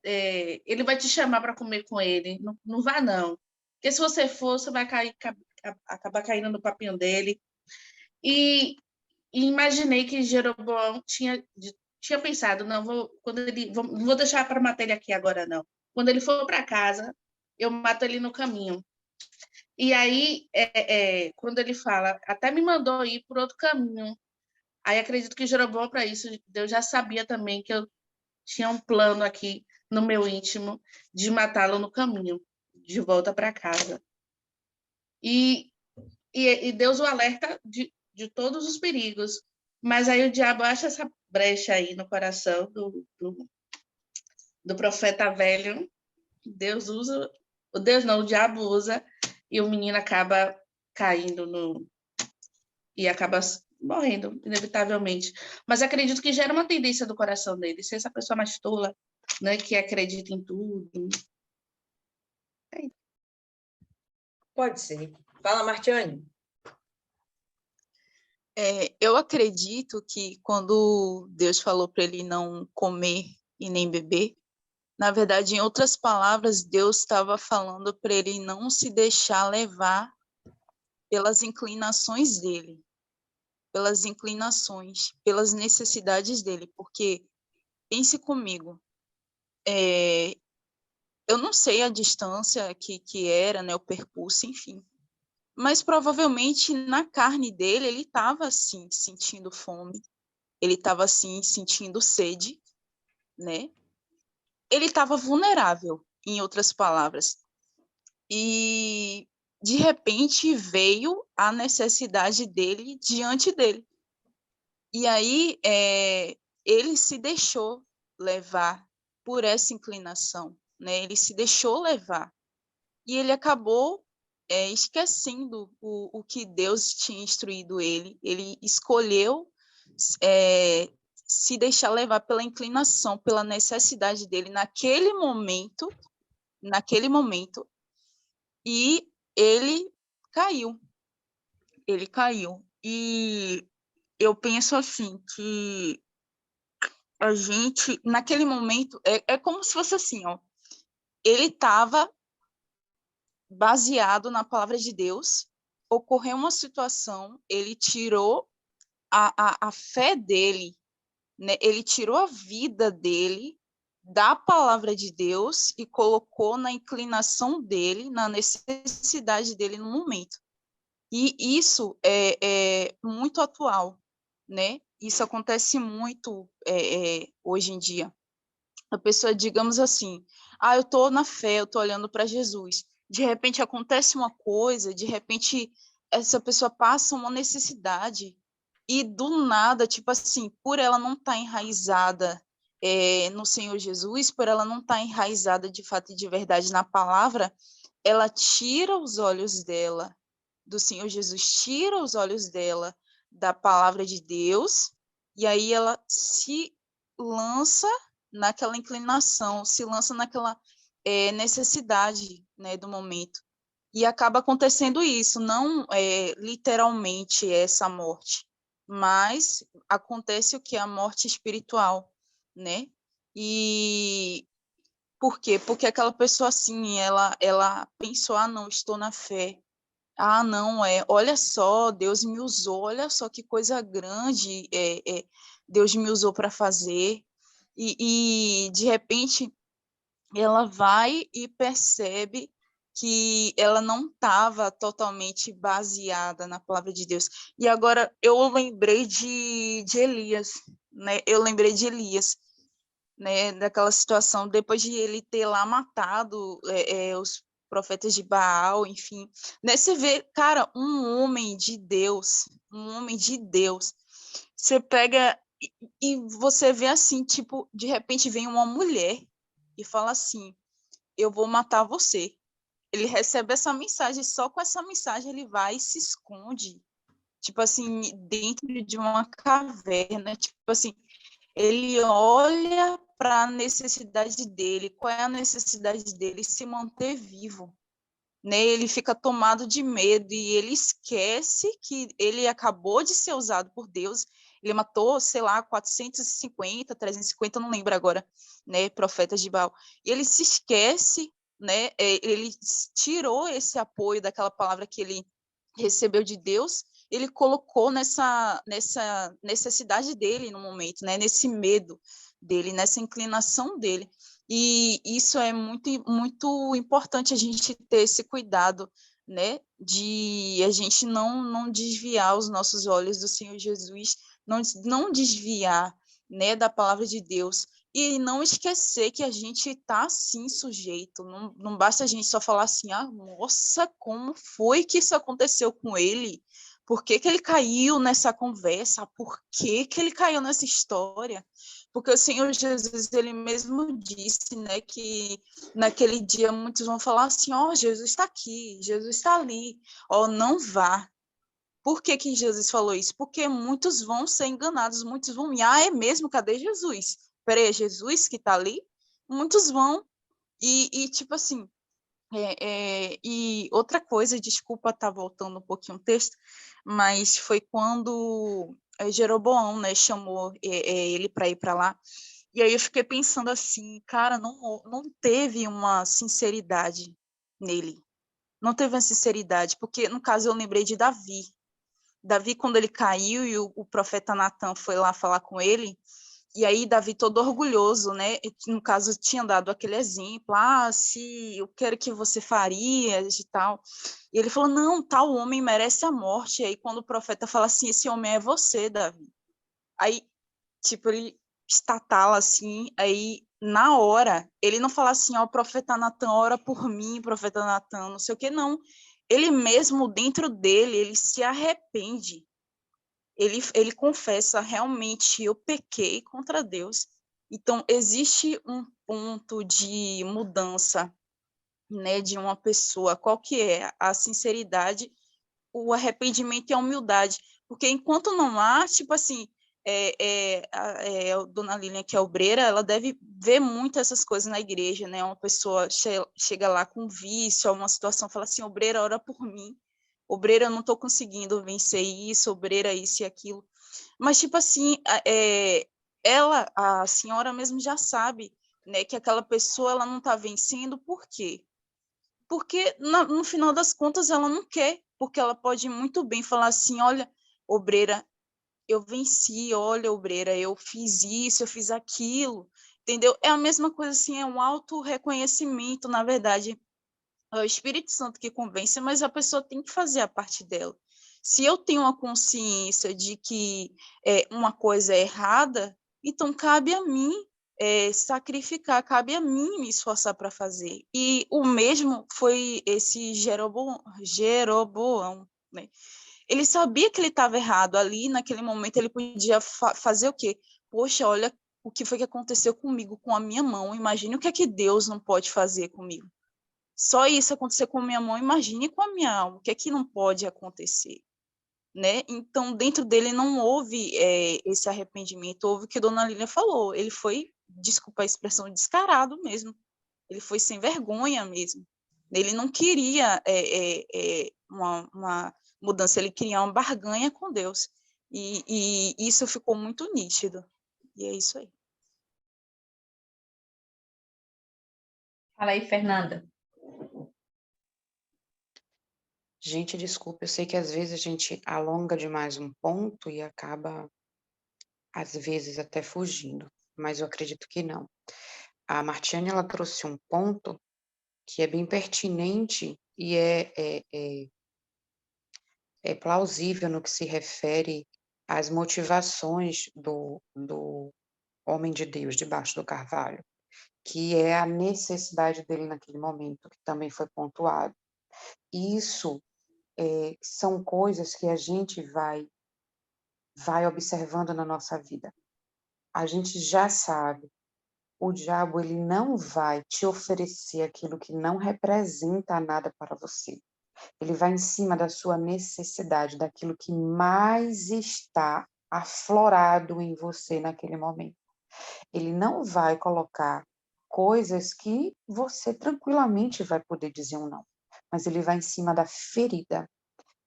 Ele vai te chamar para comer com ele. Não, não vá, não. Porque se você for, você vai acabar caindo no papinho dele. E imaginei que Jeroboão tinha pensado, não vou deixar para matar ele aqui agora, não. Quando ele for para casa, eu mato ele no caminho. E aí, quando ele fala, até me mandou ir por outro caminho. Aí acredito que Jeroboão, para isso, Deus já sabia também que eu tinha um plano aqui no meu íntimo de matá-lo no caminho, de volta para casa. E Deus o alerta de todos os perigos. Mas aí o diabo acha essa brecha aí no coração do profeta velho. Deus usa, o diabo usa, e o menino acaba caindo e acaba morrendo, inevitavelmente. Mas acredito que gera uma tendência do coração dele, ser essa pessoa mais tola, né, que acredita em tudo. Pode ser. Fala, Martiane. Eu acredito que quando Deus falou para ele não comer e nem beber, na verdade, em outras palavras, Deus estava falando para ele não se deixar levar pelas inclinações dele, pelas necessidades dele, porque pense comigo, Eu não sei a distância que era, né, o percurso, enfim. Mas provavelmente na carne dele, ele estava, assim, sentindo fome. Ele estava, assim, sentindo sede, né? Ele estava vulnerável, em outras palavras. E, de repente, veio a necessidade dele diante dele. E aí, ele se deixou levar por essa inclinação, né? Ele se deixou levar. E ele acabou esquecendo o que Deus tinha instruído ele. Ele escolheu se deixar levar pela inclinação, pela necessidade dele naquele momento, e ele caiu. Ele caiu. E eu penso assim, que a gente, naquele momento, é como se fosse assim, ó, ele estava baseado na palavra de Deus, ocorreu uma situação, ele tirou a fé dele, né? Ele tirou a vida dele da palavra de Deus e colocou na inclinação dele, na necessidade dele no momento. E isso é muito atual, né? Isso acontece muito hoje em dia. A pessoa, digamos assim, eu estou na fé, eu estou olhando para Jesus. De repente acontece uma coisa, de repente essa pessoa passa uma necessidade e do nada, tipo assim, por ela não estar enraizada no Senhor Jesus, por ela não estar enraizada de fato e de verdade na palavra, ela tira os olhos dela do Senhor Jesus, tira os olhos dela da palavra de Deus, e aí ela se lança naquela inclinação, se lança naquela necessidade, né, do momento. E acaba acontecendo isso, não literalmente essa morte, mas acontece o que? A morte espiritual, né? E por quê? Porque aquela pessoa, assim, ela pensou, não, estou na fé, não, olha só, Deus me usou, olha só que coisa grande Deus me usou para fazer, e de repente ela vai e percebe que ela não estava totalmente baseada na palavra de Deus. E agora eu lembrei de Elias, né? Eu lembrei de Elias, né? Daquela situação, depois de ele ter lá matado os profetas de Baal, enfim. Né? Você vê, cara, um homem de Deus, você pega e você vê assim, tipo, de repente vem uma mulher e fala assim, eu vou matar você. Ele recebe essa mensagem, só com essa mensagem ele vai e se esconde, tipo assim, dentro de uma caverna, tipo assim, ele olha para a necessidade dele, qual é a necessidade dele? Se manter vivo, né? Ele fica tomado de medo e ele esquece que ele acabou de ser usado por Deus. Ele matou, sei lá, 450, 350, não lembro agora, né, profetas de Baal. E ele se esquece, né? Ele tirou esse apoio daquela palavra que ele recebeu de Deus, ele colocou nessa necessidade dele no momento, né? Nesse medo dele, nessa inclinação dele. E isso é muito, muito importante a gente ter esse cuidado, né? De a gente não desviar os nossos olhos do Senhor Jesus, não desviar, né, da palavra de Deus. E não esquecer que a gente está, sim, sujeito. Não basta a gente só falar assim, nossa, como foi que isso aconteceu com ele? Por que que ele caiu nessa conversa? Por que que ele caiu nessa história? Porque o Senhor Jesus, ele mesmo disse, né, que naquele dia muitos vão falar assim, Jesus está aqui, Jesus está ali, não vá. Por que que Jesus falou isso? Porque muitos vão ser enganados, muitos vão, é mesmo, cadê Jesus? Peraí, é Jesus que está ali? Muitos vão, e tipo assim, e outra coisa, desculpa estar voltando um pouquinho o texto, mas foi quando Jeroboão, né, chamou ele para ir para lá, e aí eu fiquei pensando assim, cara, não teve uma sinceridade nele, não teve uma sinceridade, porque no caso eu lembrei de Davi, quando ele caiu e o profeta Natan foi lá falar com ele, E aí Davi todo orgulhoso, né? No caso, tinha dado aquele exemplo, se eu quero que você faria e tal. E ele falou, não, tal homem merece a morte. E aí quando o profeta fala assim, esse homem é você, Davi. Aí, tipo, ele estatala assim, aí na hora, ele não fala assim, ó, profeta Natan, ora por mim, profeta Natan, não sei o que, não. Ele mesmo, dentro dele, ele se arrepende. Ele confessa, realmente, eu pequei contra Deus. Então, existe um ponto de mudança, né, de uma pessoa. Qual que é? A sinceridade, o arrependimento e a humildade. Porque enquanto não há, tipo assim, a dona Lilian, que é obreira, ela deve ver muito essas coisas na igreja, né? Uma pessoa chega lá com vício, uma situação, fala assim, obreira, ora por mim. Obreira, eu não estou conseguindo vencer isso, obreira, isso e aquilo. Mas, tipo assim, ela, a senhora mesmo já sabe, né, que aquela pessoa ela não está vencendo, por quê? Porque, no final das contas, ela não quer, porque ela pode muito bem falar assim, olha, obreira, eu venci, olha, obreira, eu fiz isso, eu fiz aquilo, entendeu? É a mesma coisa assim, é um auto-reconhecimento, na verdade, é o Espírito Santo que convence, mas a pessoa tem que fazer a parte dela. Se eu tenho uma consciência de que uma coisa é errada, então cabe a mim sacrificar, cabe a mim me esforçar para fazer. E o mesmo foi esse Jeroboão, né? Ele sabia que ele estava errado ali, naquele momento ele podia fazer o quê? Poxa, olha o que foi que aconteceu comigo, com a minha mão, imagine o que é que Deus não pode fazer comigo. Só isso acontecer com a minha mão, imagine com a minha alma, o que é que não pode acontecer, né? Então, dentro dele não houve esse arrependimento, houve o que a dona Lília falou, ele foi, desculpa a expressão, descarado mesmo, ele foi sem vergonha mesmo, ele não queria uma mudança, ele queria uma barganha com Deus, e isso ficou muito nítido, e é isso aí. Fala aí, Fernanda. Gente, desculpa, eu sei que às vezes a gente alonga demais um ponto e acaba, às vezes, até fugindo, mas eu acredito que não. A Martiane, ela trouxe um ponto que é bem pertinente e é plausível no que se refere às motivações do homem de Deus debaixo do carvalho, que é a necessidade dele naquele momento, que também foi pontuado. Isso são coisas que a gente vai observando na nossa vida. A gente já sabe, o diabo ele não vai te oferecer aquilo que não representa nada para você. Ele vai em cima da sua necessidade, daquilo que mais está aflorado em você naquele momento. Ele não vai colocar coisas que você tranquilamente vai poder dizer um não, mas ele vai em cima da ferida,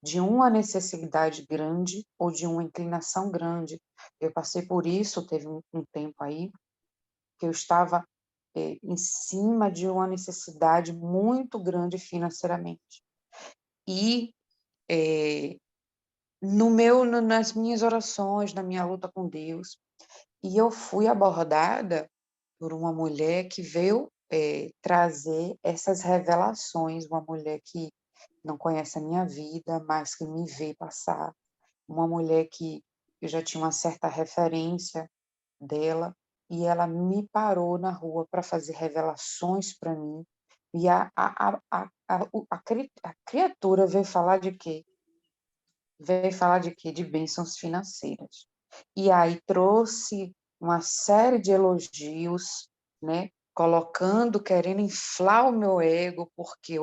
de uma necessidade grande ou de uma inclinação grande. Eu passei por isso, teve um tempo aí, que eu estava em cima de uma necessidade muito grande financeiramente. E nas minhas orações, na minha luta com Deus, e eu fui abordada por uma mulher que veio trazer essas revelações, uma mulher que não conhece a minha vida, mas que me vê passar, uma mulher que eu já tinha uma certa referência dela, e ela me parou na rua para fazer revelações para mim, e a criatura veio falar de quê? Veio falar de quê? De bênçãos financeiras. E aí trouxe uma série de elogios, né? Colocando, querendo inflar o meu ego, porque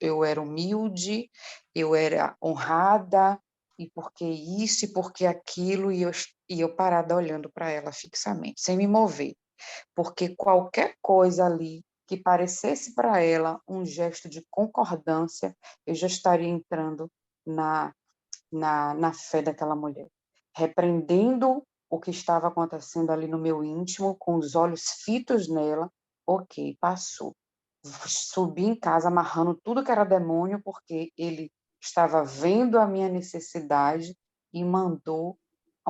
eu era humilde, eu era honrada, e porque isso, e porque aquilo, e eu parada olhando para ela fixamente, sem me mover. Porque qualquer coisa ali que parecesse para ela um gesto de concordância, eu já estaria entrando na fé daquela mulher, repreendendo o que estava acontecendo ali no meu íntimo, com os olhos fitos nela. Ok, passou. Subi em casa amarrando tudo que era demônio, porque ele estava vendo a minha necessidade e mandou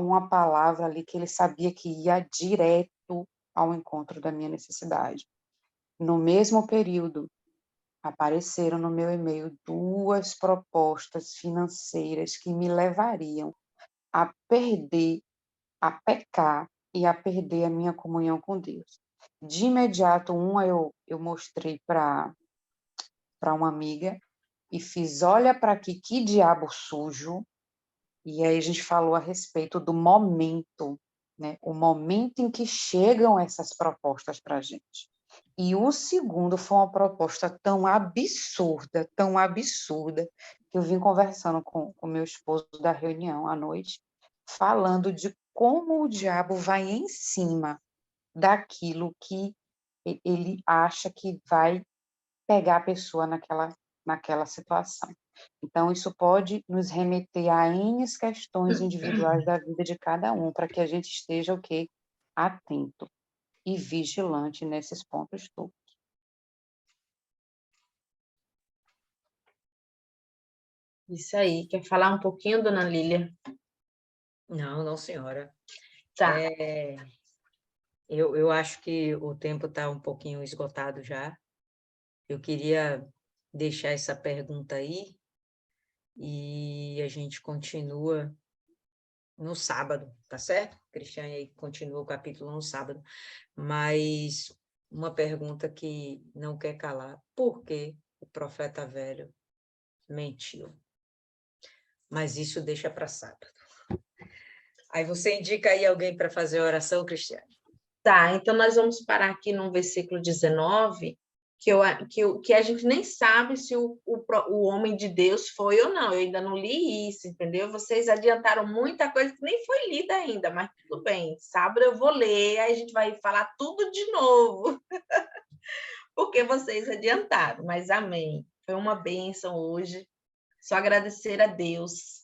uma palavra ali que ele sabia que ia direto ao encontro da minha necessidade. No mesmo período, apareceram no meu e-mail 2 propostas financeiras que me levariam a perder, a pecar e a perder a minha comunhão com Deus. De imediato, uma eu mostrei para uma amiga e fiz, olha para aqui, que diabo sujo. E aí a gente falou a respeito do momento, né? O momento em que chegam essas propostas para a gente. E o segundo foi uma proposta tão absurda, que eu vim conversando com o meu esposo da reunião à noite, falando de como o diabo vai em cima daquilo que ele acha que vai pegar a pessoa naquela situação. Então, isso pode nos remeter a N questões individuais da vida de cada um, para que a gente esteja o quê? Atento e vigilante nesses pontos todos. Isso aí. Quer falar um pouquinho, dona Lília? Não, senhora. Tá. Eu acho que o tempo está um pouquinho esgotado já. Eu queria deixar essa pergunta aí e a gente continua no sábado, tá certo? Cristiane aí continua o capítulo no sábado. Mas uma pergunta que não quer calar: por que o profeta velho mentiu? Mas isso deixa para sábado. Aí você indica aí alguém para fazer a oração, Cristiane? Tá, então nós vamos parar aqui no versículo 19, que a gente nem sabe se o homem de Deus foi ou não. Eu ainda não li isso, entendeu? Vocês adiantaram muita coisa que nem foi lida ainda, mas tudo bem. Sábado eu vou ler, aí a gente vai falar tudo de novo. Porque vocês adiantaram, mas amém. Foi uma bênção hoje. Só agradecer a Deus.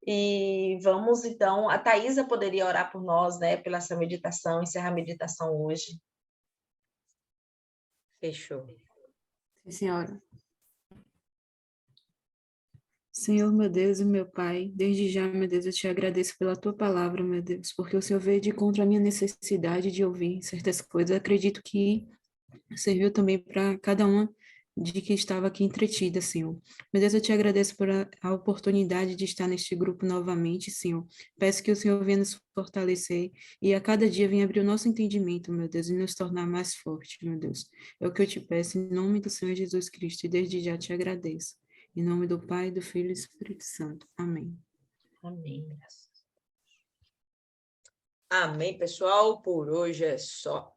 E vamos, então, a Thaisa poderia orar por nós, né, pela essa meditação, encerrar a meditação hoje. Fechou. Sim, senhora. Senhor, meu Deus e meu Pai, desde já, meu Deus, eu te agradeço pela tua palavra, meu Deus, porque o Senhor veio de contra a minha necessidade de ouvir certas coisas. Eu acredito que serviu também para cada uma de que estava aqui entretida, Senhor. Meu Deus, eu te agradeço por a oportunidade de estar neste grupo novamente, Senhor. Peço que o Senhor venha nos fortalecer e a cada dia venha abrir o nosso entendimento, meu Deus, e nos tornar mais forte, meu Deus. É o que eu te peço em nome do Senhor Jesus Cristo e desde já te agradeço. Em nome do Pai, do Filho e do Espírito Santo. Amém. Amém. Amém, pessoal. Por hoje é só.